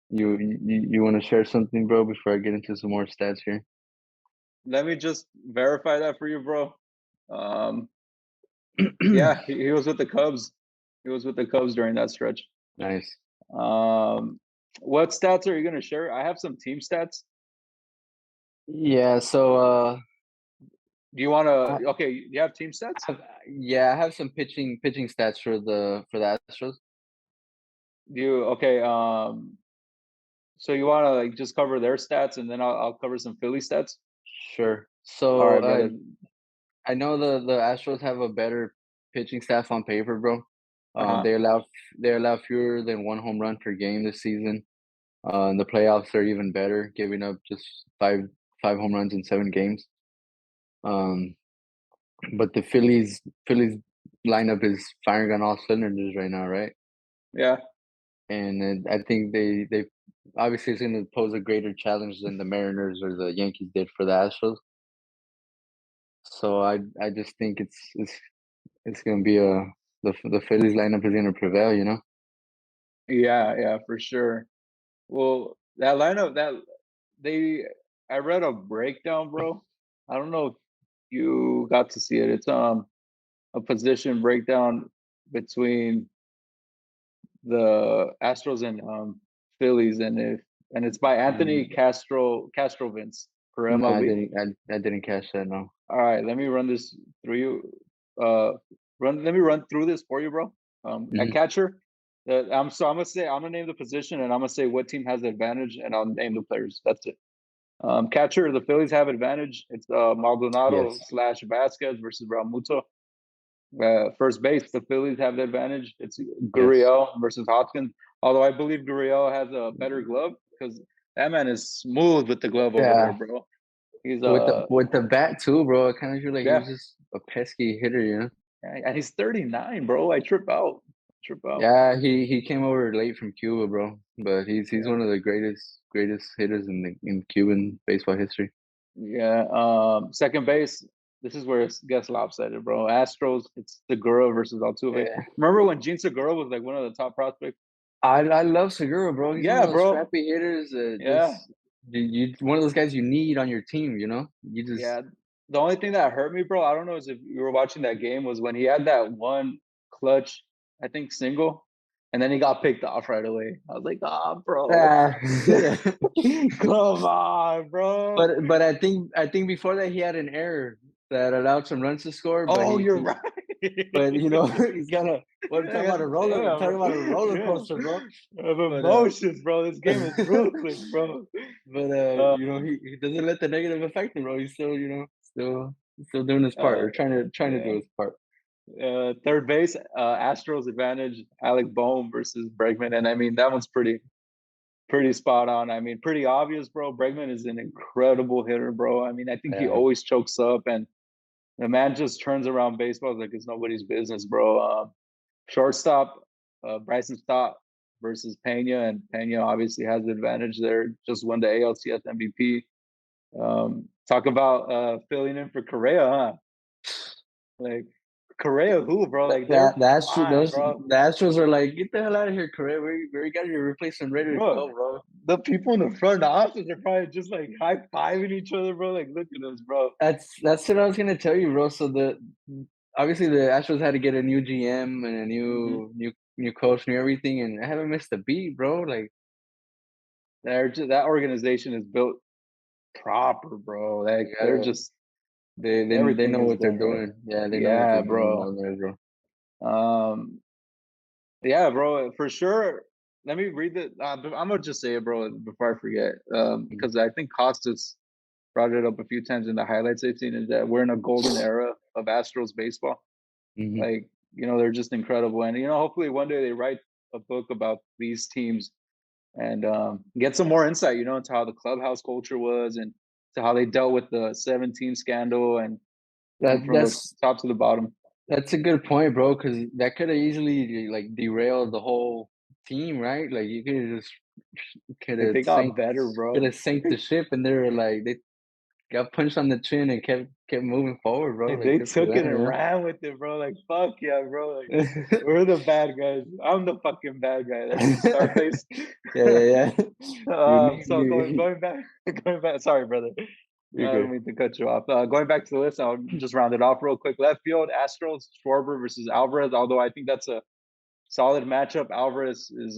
You want to share something, bro, before I get into some more stats here? Let me just verify that for you, bro. Um, yeah, he was with the Cubs. He was with the Cubs during that stretch. Nice. Um, what stats are you gonna share? I have some team stats. Yeah. So Do you want I to? Okay, you have team stats. have yeah, I have some pitching stats for the Astros. Do you okay? So you want to like just cover their stats, and then I'll cover some Philly stats. Sure. All So, right, brother. I know the Astros have a better pitching staff on paper, bro. Uh huh. They allow fewer than 1 home run per game this season. In the playoffs, they're even better, giving up just 5 home runs in 7 games. Um, but the Phillies lineup is firing on all cylinders right now, right? Yeah. And I think they obviously it's going to pose a greater challenge than the Mariners or the Yankees did for the Astros. So I just think it's gonna be the Phillies lineup is gonna prevail, you know? Yeah. Yeah. For sure. Well, that lineup that they I read a breakdown, bro. I don't know if you got to see it. It's a position breakdown between the Astros and Phillies, and it's by Anthony Mm, Castro Vince for no, MLB. I didn't catch that, no. All right, let me run this through you. Let me run through this for you, bro. At Mhm. catcher, I'm gonna say I'm gonna name the position and I'm gonna say what team has the advantage and I'll name the players. That's it. Catcher, the Phillies have advantage. It's Maldonado Yes. slash Vasquez versus Realmuto. First base, the Phillies have the advantage. It's Yes. Gurriel versus Hoskins. Although I believe Gurriel has a better glove because that man is smooth with the glove over there, Yeah. bro. He's With the bat too, bro, I kinda feel like he yeah, was just a pesky hitter, you know? and he's 39, bro. I trip out. Trip out. Yeah, he came over late from Cuba, bro, but he's Yeah. one of the greatest hitters in Cuban baseball history. Yeah. Second base. This is where it gets lopsided, bro. Astros, it's Segura versus Altuve. Yeah. Remember when Gene Segura was like one of the top prospects? I love Segura, bro. He's one Yeah, of those bro. scrappy hitters that Yeah. just you one of those guys you need on your team, you know? You just Yeah. The only thing that hurt me, bro, I don't know is if you were watching that game, was when he had that one clutch, I think single, and then he got picked off right away. I was like, ah, bro. ah. Come on, bro. But I think before that he had an error that allowed some runs to score, but Oh, you're he right. but you know he's got a what talking God about a roller damn, talking bro. about a roller Yeah. coaster, bro. Of But emotions, bro. This game is ruthless, bro. you know he doesn't let the negative affect him, bro. He's still you know still doing his part Uh, or trying to do yeah. his part. Third base, Astros advantage, Alec Bohm versus Bregman, and I mean that one's pretty spot on. I mean, pretty obvious, bro. Bregman is an incredible hitter, bro. I mean, I think he Yeah. always chokes up, and the man just turns around baseballs like it's nobody's business, bro. Shortstop, Bryson Stott versus Pena, and Pena obviously has the advantage there. Just won the ALCS MVP. Talk about filling in for Correa, huh? Like Correa, who, bro? Like they're fine, bro. The Astros are like, get the hell out of here, Correa. We got your replacement ready to Bro, go, bro. the people in the front office are probably just like high fiving each other, bro. Like, look at us, bro. That's what I was gonna tell you, bro. So the obviously the Astros had to get a new GM and a Hmm. new coach, new everything, and I haven't missed a beat, bro. Like That organization is built proper, bro. Like you they're gotta just they everything know is what they're going right. doing. Yeah, they know what Yeah, they're doing bro. down there, bro. Um, yeah, bro, for sure. Let me read the. I'm gonna just say it, bro, before I forget. Mhm. Because I think Costas brought it up a few times in the highlights I've seen. Is that we're in a golden era of Astros baseball. Mhm. Like, they're just incredible, and hopefully one day they write a book about these teams and get some more insight, into how the clubhouse culture was and to how they dealt with the 17 scandal and from the That's top to the bottom. That's a good point, bro. Because that could have easily like derailed the whole team, right? Like you could have just Like they got better, could bro. have sank the ship, and they were like they got punched on the chin and kept moving forward, bro. Like Like they good for took it them, and you ran with it, bro. Like fuck yeah, bro. Like know. we're the bad guys. I'm the fucking bad guy. That's me, Scarface. Yeah, yeah, yeah. You So going need going back, going back. Sorry, brother. you're I don't good. mean to cut you off. Going back to the list, I'll just round it off real quick. Left field, Astros, Schwarber versus Alvarez. Although I think that's a solid matchup. Alvarez is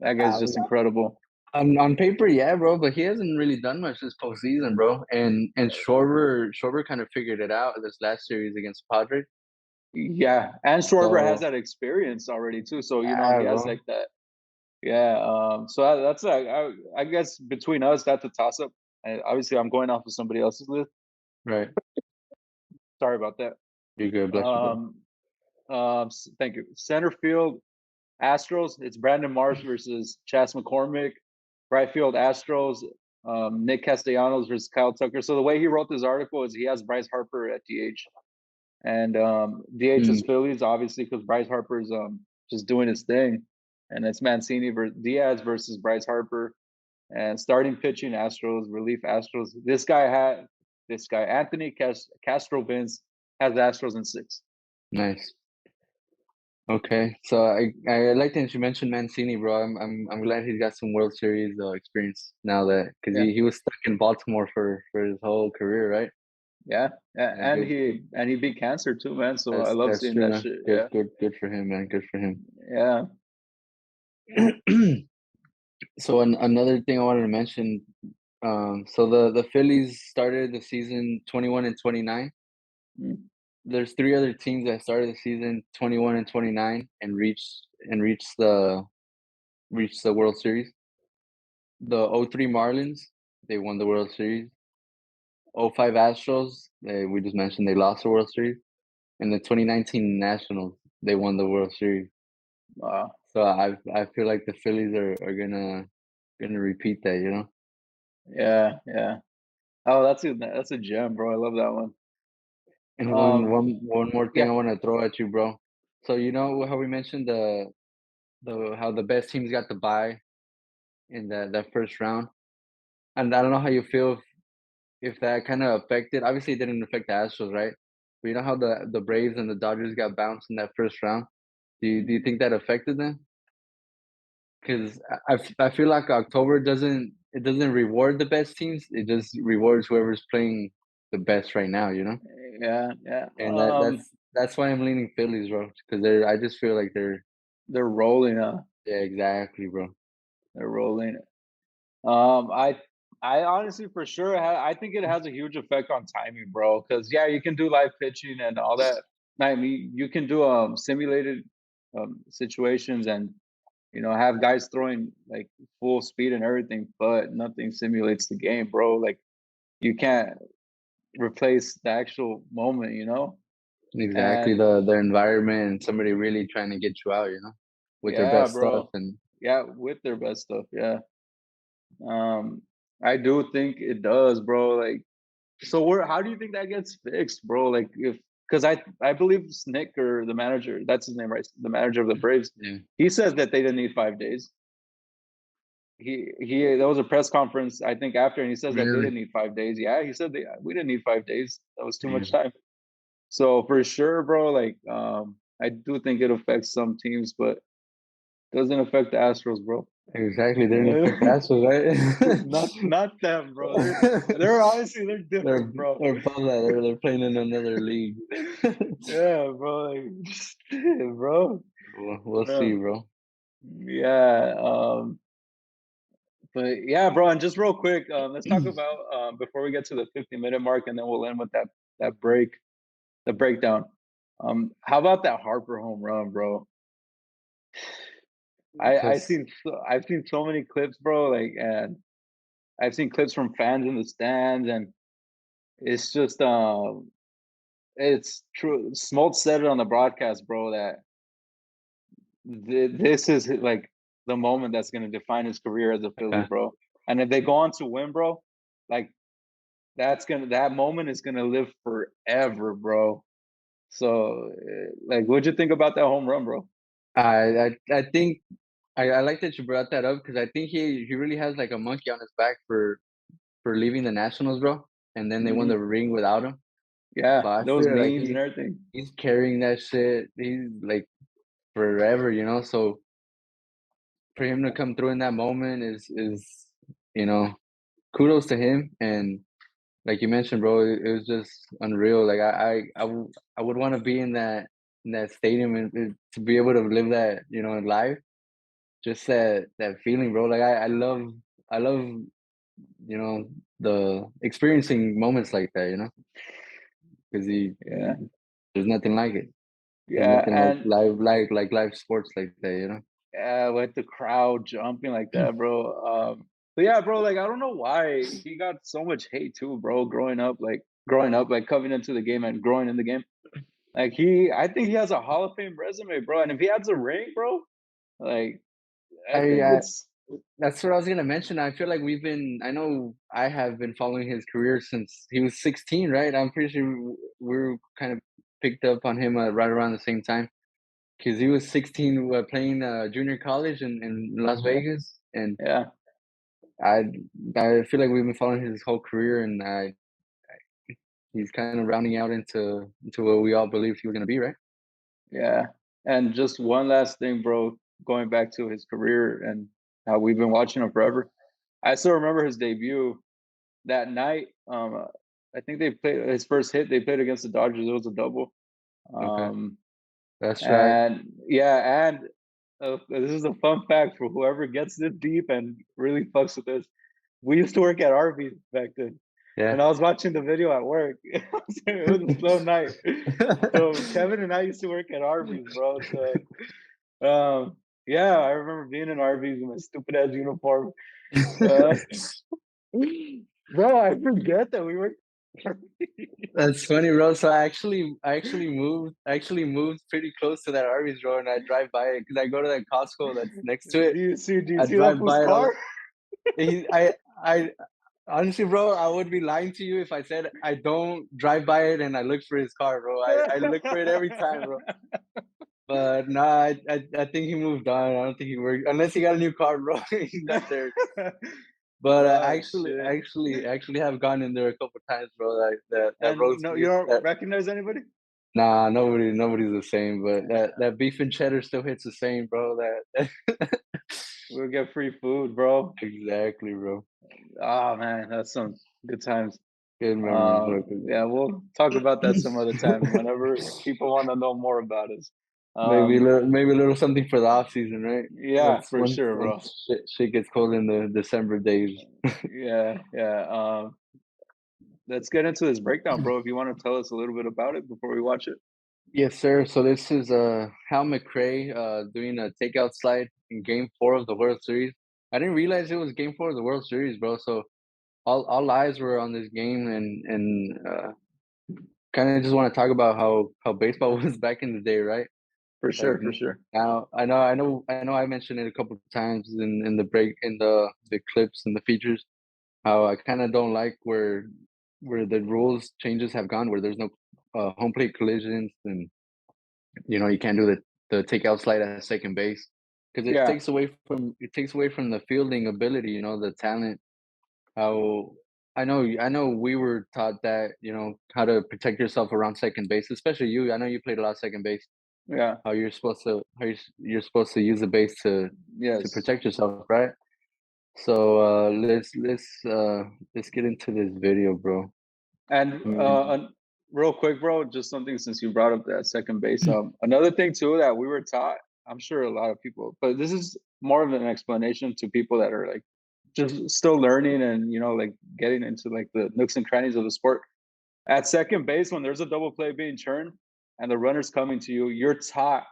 that guy's I just incredible. On paper, yeah, bro, but he hasn't really done much this postseason, bro. And Schwarber kind of figured it out this last series against Padres. Yeah, and Schwarber has So that experience already too. So he yeah, has bro. like that. Yeah. So that's like I guess between us, that's a toss up. And obviously, I'm going off of somebody else's list. Right. Sorry about that. You're good, bless you, bro. Um. Thank you. Center field, Astros. It's Brandon Marsh versus Chas McCormick. Right field, Astros. Nick Castellanos versus Kyle Tucker. So the way he wrote this article is he has Bryce Harper at DH. And DH is Mm, Phillies, obviously, because Bryce Harper's just doing his thing, and it's Mancini versus Diaz versus Bryce Harper, and starting pitching Astros, relief Astros. This guy Anthony Castro Vince has the Astros in 6. nice. Okay, so I like that you mentioned Mancini, bro. I'm glad he's got some World Series experience now that because Yeah, he was stuck in Baltimore for his whole career, right? yeah, yeah, Yeah, and good. he beat cancer too, man. So I love That's seeing true, that man. shit. Good, Yeah, good, good for him, man. Good for him. yeah. So another thing I wanted to mention, so the Phillies started the season 21 and 29. Mm. There's three other teams that started the season 21 and 29 and reached the World Series. The '03 Marlins, they won the World Series. '05 Astros, we just mentioned they lost the World Series. And the 2019 Nationals, they won the World Series. Wow. So I feel like the Phillies are gonna repeat that, you know. Yeah, yeah. Oh, that's a gem, bro. I love that one. And one Um, one one more thing yeah, I want to throw at you, bro. So you know how we mentioned the how the best teams got to bye in that first round, and I don't know how you feel if that kind of affected. Obviously, it didn't affect the Astros, right? But you know how the Braves and the Dodgers got bounced in that first round. Do you think that affected them? Because I feel like October doesn't reward the best teams. It just rewards whoever's playing the best right now, you know. yeah, yeah. And that's why I'm leaning Phillies, bro. Because I just feel like they're They're rolling. yeah, exactly, bro. They're rolling. Um, I I honestly for sure I think it has a huge effect on timing, bro. Because yeah, you can do live pitching and all that. I mean, you can do simulated situations and have guys throwing like full speed and everything, but nothing simulates the game, bro. Like you can't replace the actual moment, Exactly, And the environment and somebody really trying to get you out, you know, with their yeah, best stuff bro. and Yeah, with their best stuff. Yeah. Um, I do think it does, bro. Like, so how do you think that gets fixed, bro? Like, because I believe Snick or the manager, that's his name, right? The manager of the Braves, yeah, he says that they didn't need 5 days. There was a press conference I think after, and he says that they really. didn't need 5 days. Yeah, he said we didn't need 5 days. That was too much Damn. time. So for sure, bro. Like, I do think it affects some teams, but doesn't affect the Astros, bro. Exactly, they didn't affect the Astros, right? Not them, bro. They're obviously they're they're different, bro. they're above that. They're playing in another league. Yeah, bro. Like, bro. We'll see, No. bro. Yeah. But yeah, bro. And just real quick, let's talk about before we get to the 50-minute mark, and then we'll end with the breakdown. How about that Harper home run, bro? Cause I've seen so many clips, bro. Like, and I've seen clips from fans in the stands, and it's just it's true. Smoltz said it on the broadcast, bro, that this is like the moment that's going to define his career as a Philly, okay. bro. And if they go on to win, bro, like that moment is gonna live forever, bro. So, like, what'd you think about that home run, bro? I think I like that you brought that up because I think he really has like a monkey on his back for leaving the Nationals, bro. And then they won the Hmm. ring without him. Yeah, But I those feel like memes and everything. he's carrying that shit. He's like forever, you know. So for him to come through in that moment is you know kudos to him. And like you mentioned, bro, it was just unreal. Like I would want to be in that stadium and to be able to live that live. just that feeling, bro. Like I love you know the experiencing moments like that. Because Yeah, there's nothing like it. There's yeah, nothing like and live sports like that. with the crowd jumping like that, bro. But yeah, bro, like I don't know why he got so much hate too, bro. Growing up, like coming into the game and growing in the game. Like I think he has a Hall of Fame resume, bro. And if he has a ring, bro, like I I, think I it's That's what I was gonna mention. I feel like I know I have been following his career since he was 16, right? I'm pretty sure we're kind of picked up on him right around the same time because he was 16 playing junior college in Las yeah, Vegas, and yeah, I I feel like we've been following his whole career, and he's kind of rounding out into what we all believed he was gonna be, right? yeah. And just one last thing, bro, going back to his career and how we've been watching him forever. I still remember his debut that night. I think they played his first hit. They played against the Dodgers. It was a double. Okay, Um, that's right. and yeah, and this is a fun fact for whoever gets this deep and really fucks with this. We used to work at Arby's back then, Yeah. and I was watching the video at work. It was a slow night. So Kevin and I used to work at Arby's, bro. So yeah, I remember being in Arby's in my stupid ass uniform. Uh, bro, I forget that we were. That's funny, bro. So I actually moved pretty close to that Arby's, bro, and I drive by it because I go to that Costco that's next to it. Do you I see that drive fool's by it all. car? I honestly, bro, I would be lying to you if I said I don't drive by it and I look for his car, bro. I look for it every time, bro. But nah, I think he moved on. I don't think he worked unless he got a new car, bro. He's not there. But I Oh actually, shit! actually, actually have gone in there a couple times, bro. Like that And roast no, you beef. don't recognize anybody? Nah, nobody's the same, but that beef and cheddar still hits the same, bro. That We'll get free food, bro. exactly, bro. Oh man, that's some good times. Good memories, bro. Yeah, we'll talk about that some other time whenever people want to know more about us. Um, Maybe a little something for the off season, right? yeah, Once for once sure, bro. once shit gets cold in the December days. Yeah, yeah. Let's get into this breakdown, bro. If you want to tell us a little bit about it before we watch it. Yes, sir. So this is Hal McRae doing a takeout slide in Game 4 of the World Series. I didn't realize it was Game 4 of the World Series, bro. So all eyes were on this game, and kind of just want to talk about how baseball was back in the day, right? For Like sure, for sure. now, I mentioned it a couple of times in the break in the clips and the features. How I kind of don't like where the rules changes have gone, where there's no home plate collisions, and you can't do the takeout slide at second base because Yeah, it takes away from the fielding ability, the talent. How I know we were taught that how to protect yourself around second base, especially you. I know you played a lot of second base. yeah. How you're supposed to use the base to Yes. protect yourself, right? So let's get into this video, bro. And Mm, real quick, bro, just something since you brought up that second base. Another thing too that we were taught, I'm sure a lot of people, but this is more of an explanation to people that are like just still learning and like getting into like the nooks and crannies of the sport. At second base, when there's a double play being churned and the runner's coming to you, you're taught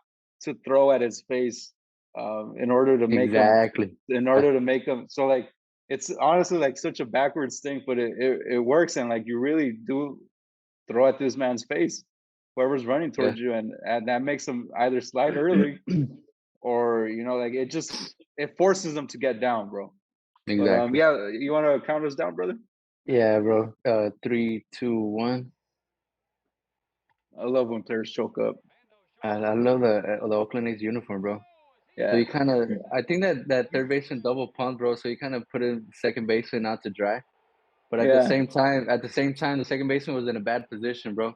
to throw at his face in order to make him, exactly. So like it's honestly like such a backwards thing, but it works, and like you really do throw at this man's face, whoever's running Yeah, towards you, and that makes him either slide early or like it forces them to get down, bro. But exactly. yeah, you want to count us down, brother? Yeah, bro. 3, 2, 1. I love when players choke up. I love the Oakland A's uniform, bro. So Yeah, you kind of, I think that third baseman double pumped, bro. So you kind of put in second baseman out to dry. But yeah, at the same time, the second baseman was in a bad position, bro.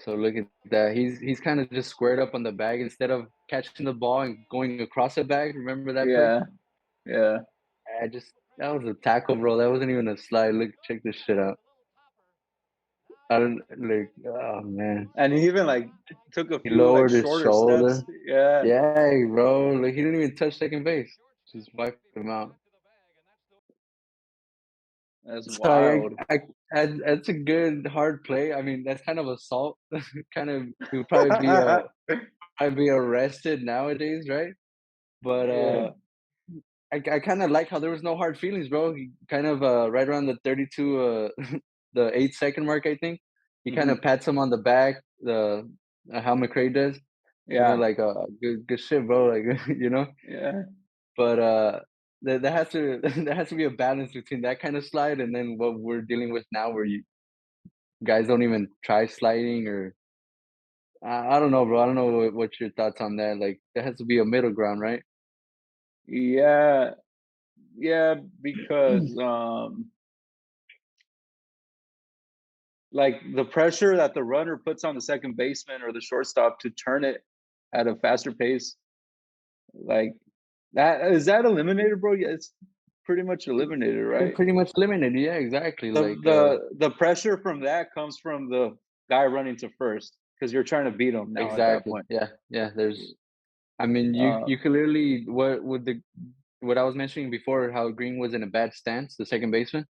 So look at that. He's kind of just squared up on the bag instead of catching the ball and going across the bag. Remember that play? yeah, yeah. I just That was a tackle, bro. That wasn't even a slide. Look, check this shit out. I don't like. Oh man, And he even like took a he few like lowered his shorter steps. shoulder. Yeah, Yeah, bro. Like he didn't even touch second base. Just wiped him out. that's So I, wild. that's a good hard play. I mean, that's kind of assault. Kind of, he would probably be arrested nowadays, right? But Yeah. I kind of like how there was no hard feelings, bro. He kind of right around the 32, the 8 second mark, I think. He kind Hmm. of pats him on the back, the how McRae does, Yeah. like good shit, bro. Like Yeah. But there has to there has to be a balance between that kind of slide and then what we're dealing with now, where you guys don't even try sliding or I don't know, bro. I don't know what's your thoughts on that. Like there has to be a middle ground, right? Yeah. Yeah. Because like the pressure that the runner puts on the second baseman or the shortstop to turn it at a faster pace, like that is that eliminated, bro? Yeah, it's pretty much eliminated, right? Pretty much limited. Yeah, exactly. The Like the pressure from that comes from the guy running to first because you're trying to beat him now at that exactly. point. Yeah, yeah. I mean, Uh, you could literally what I was mentioning before, how Green was in a bad stance, the second baseman.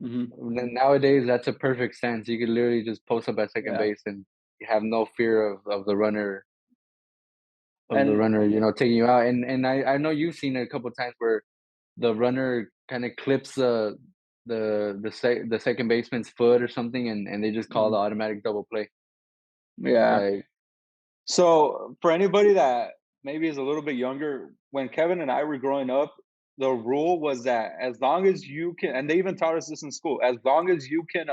mhm, Then nowadays, that's a perfect stance. You could literally just post up at second yeah, base and you have no fear of the and runner, taking you out. And I know you've seen it a couple times where the runner kind of clips the second baseman's foot or something, and they just call the mhm, automatic double play. yeah. Like So for anybody that maybe is a little bit younger, when Kevin and I were growing up, the rule was that as long as you can, and they even taught us this in school, as long as you can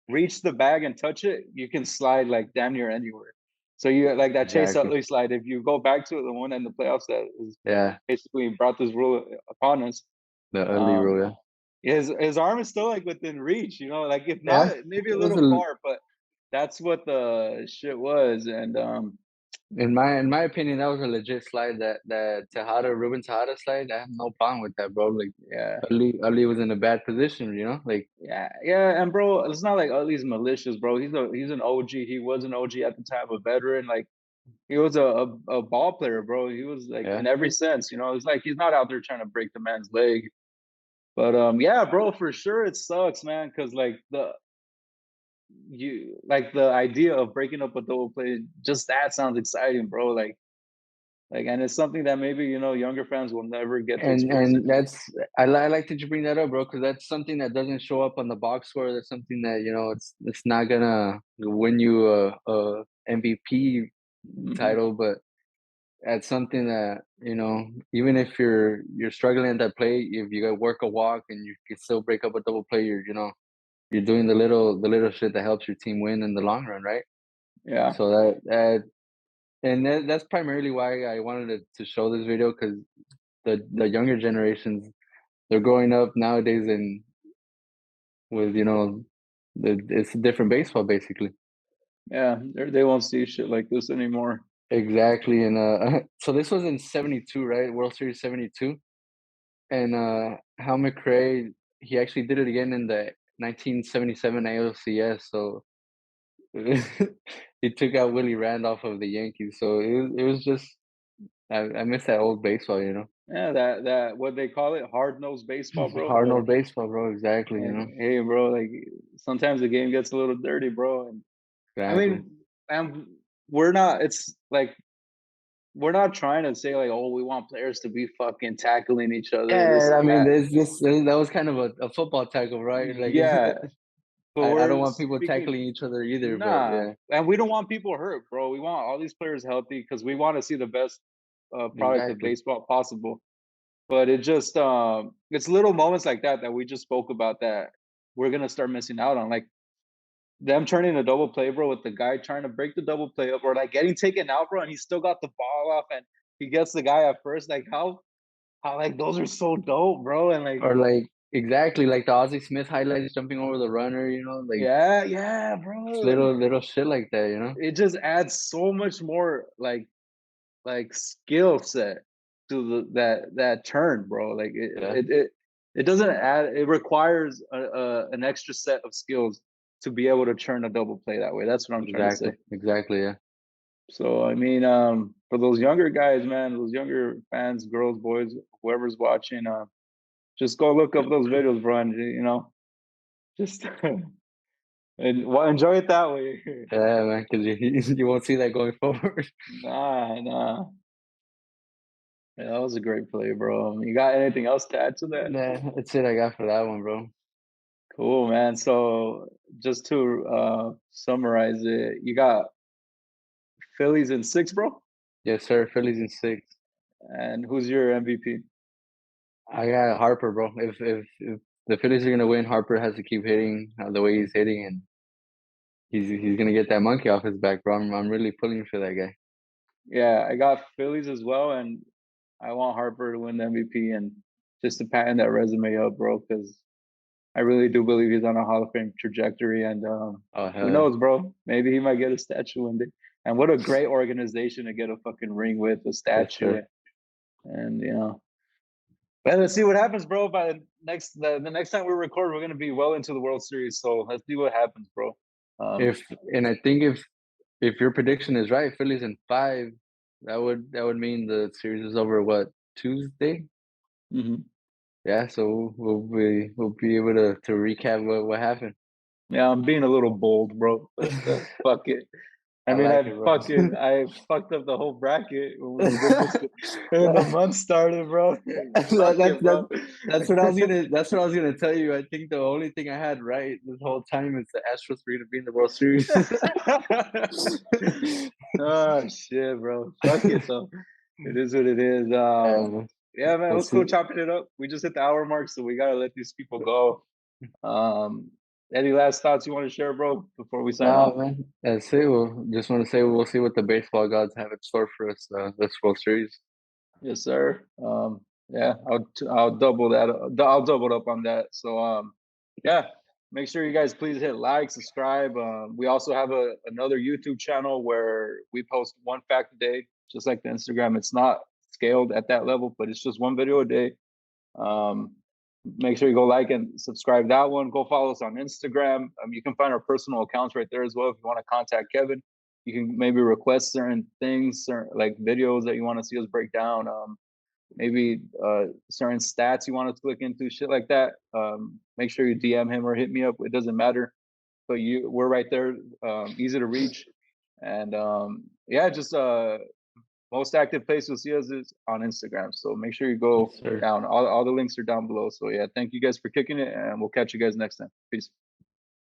reach the bag and touch it, you can slide like damn near anywhere. So you like that Chase exactly, Utley slide. If you go back to it, the one in the playoffs that is yeah, basically brought this rule upon us. the early Um, rule, his arm is still like within reach, like if yeah, not, maybe a it was little a far, but that's what the shit was. And in my opinion, that was a legit slide. That Tejada Ruben Tejada slide, I have no problem with that, bro. Like yeah, Ali was in a bad position, like yeah, and bro, it's not like Utley's malicious, bro. He's an OG. He was an OG at the time, a veteran. Like he was a ball player, bro. He was like yeah. in every sense, It's like he's not out there trying to break the man's leg. But yeah, bro, for sure it sucks, man, because like the idea of breaking up a double play, just that sounds exciting, bro. Like, and it's something that maybe younger fans will never get to experience And again. I like that you bring that up, bro, because that's something that doesn't show up on the box score. That's something that it's not gonna win you a MVP Hmm. title, but that's something that even if you're struggling at that play, if you got work a walk and you can still break up a double play, you're doing the little shit that helps your team win in the long run, right? Yeah, So that's primarily why I wanted to show this video, because the younger generations, they're growing up nowadays and with it's a different baseball basically. yeah, they won't see shit like this anymore. Exactly, and so this was in '72, right? World Series '72, and Hal McRae, he actually did it again in the 1977 ALCS. So he took out Willie Randolph of the Yankees. So it was just I miss that old baseball. Yeah, that what they call it, hard nosed baseball, bro. Hard But nosed baseball, bro. Exactly. hey, bro, like sometimes the game gets a little dirty, bro. And I Exactly. mean, and we're not. It's like we're not trying to say like, oh, we want players to be fucking tackling each other, this Yeah, I and mean, that. that was kind of a football tackle, right? Like, Yeah, but I don't we're want people speaking. tackling each other either, but Nah, yeah, and we don't want people hurt, bro. We want all these players healthy because we want to see the best product of exactly. baseball possible. But it just it's little moments like that that we just spoke about that we're gonna start missing out on. Like them turning a double play, bro, with the guy trying to break the double play up, or like getting taken out, bro, and he still got the ball off and he gets the guy at first. Like how like those are so dope, bro. And like Or like exactly like the Ozzie Smith highlights jumping over the runner, like yeah, it's bro. And little shit like that. it just adds so much more like skill set to that turn, bro. Like Yeah, it doesn't add. It requires an extra set of skills. to be able to churn a double play that way. That's what I'm trying to say. Exactly, yeah. So I mean, for those younger guys, man, those younger fans, girls, boys, whoever's watching, just go look up those videos, bro, and just and enjoy it that way. Yeah, man, because you won't see that going forward. Nah. Yeah, that was a great play, bro. You got anything else to add to that? Nah, that's it I got for that one, bro. Cool, man. So just to summarize it, you got Phillies in 6, bro. Yes, sir. Phillies in 6. And who's your MVP? I got Harper, bro. If the Phillies are gonna win, Harper has to keep hitting the way he's hitting, and he's gonna get that monkey off his back, bro. I'm really pulling for that guy. Yeah, I got Phillies as well, and I want Harper to win the MVP and just to pattern that resume up, bro, because I really do believe he's on a Hall of Fame trajectory. And Oh, who hell yeah. knows, bro? Maybe he might get a statue one day. And what a great organization to get a fucking ring with, a Yes, statue, sir. and But let's see what happens, bro. By the next time we record, we're gonna be well into the World Series. So let's see what happens, bro. I think if your prediction is right, Phillies in 5, that would mean the series is over. What, Tuesday? Mhm. Yeah, so we'll be able to recap what happened. Yeah, I'm being a little bold, bro. But fuck it. I I mean, like it, bro. I fucked up the whole bracket when we did this, and the month started, bro. Fuck it, bro. That's what I was gonna tell you. I think the only thing I had right this whole time is the Astros were gonna be in the World Series. Oh shit, bro. Fuck it though. It is what it is. Um, Yeah, man, it we'll was cool see. chopping it up. We just hit the hour mark, so we gotta let these people go. Any last thoughts you want to share, bro, before we sign Nah, off? man. That's it. We'll just want to say we'll see what the baseball gods have in store for us this World Series. Yes, sir. Yeah, I'll double that. I'll double up on that. So, yeah, make sure you guys please hit like, subscribe. We also have another YouTube channel where we post one fact a day, just like the Instagram. It's not scaled at that level, but it's just one video a day. Make sure you go like and subscribe that one. Go follow us on Instagram. You can find our personal accounts right there as well. If you want to contact Kevin, you can maybe request certain things, like videos that you want to see us break down. Maybe certain stats you want us to look into, shit like that. Make sure you DM him or hit me up. It doesn't matter. But we're right there, easy to reach. And yeah, just most active place you'll see us is on Instagram. So make sure you go Yes, sir. down. All the links are down below. So yeah, thank you guys for kicking it, and we'll catch you guys next time. Peace.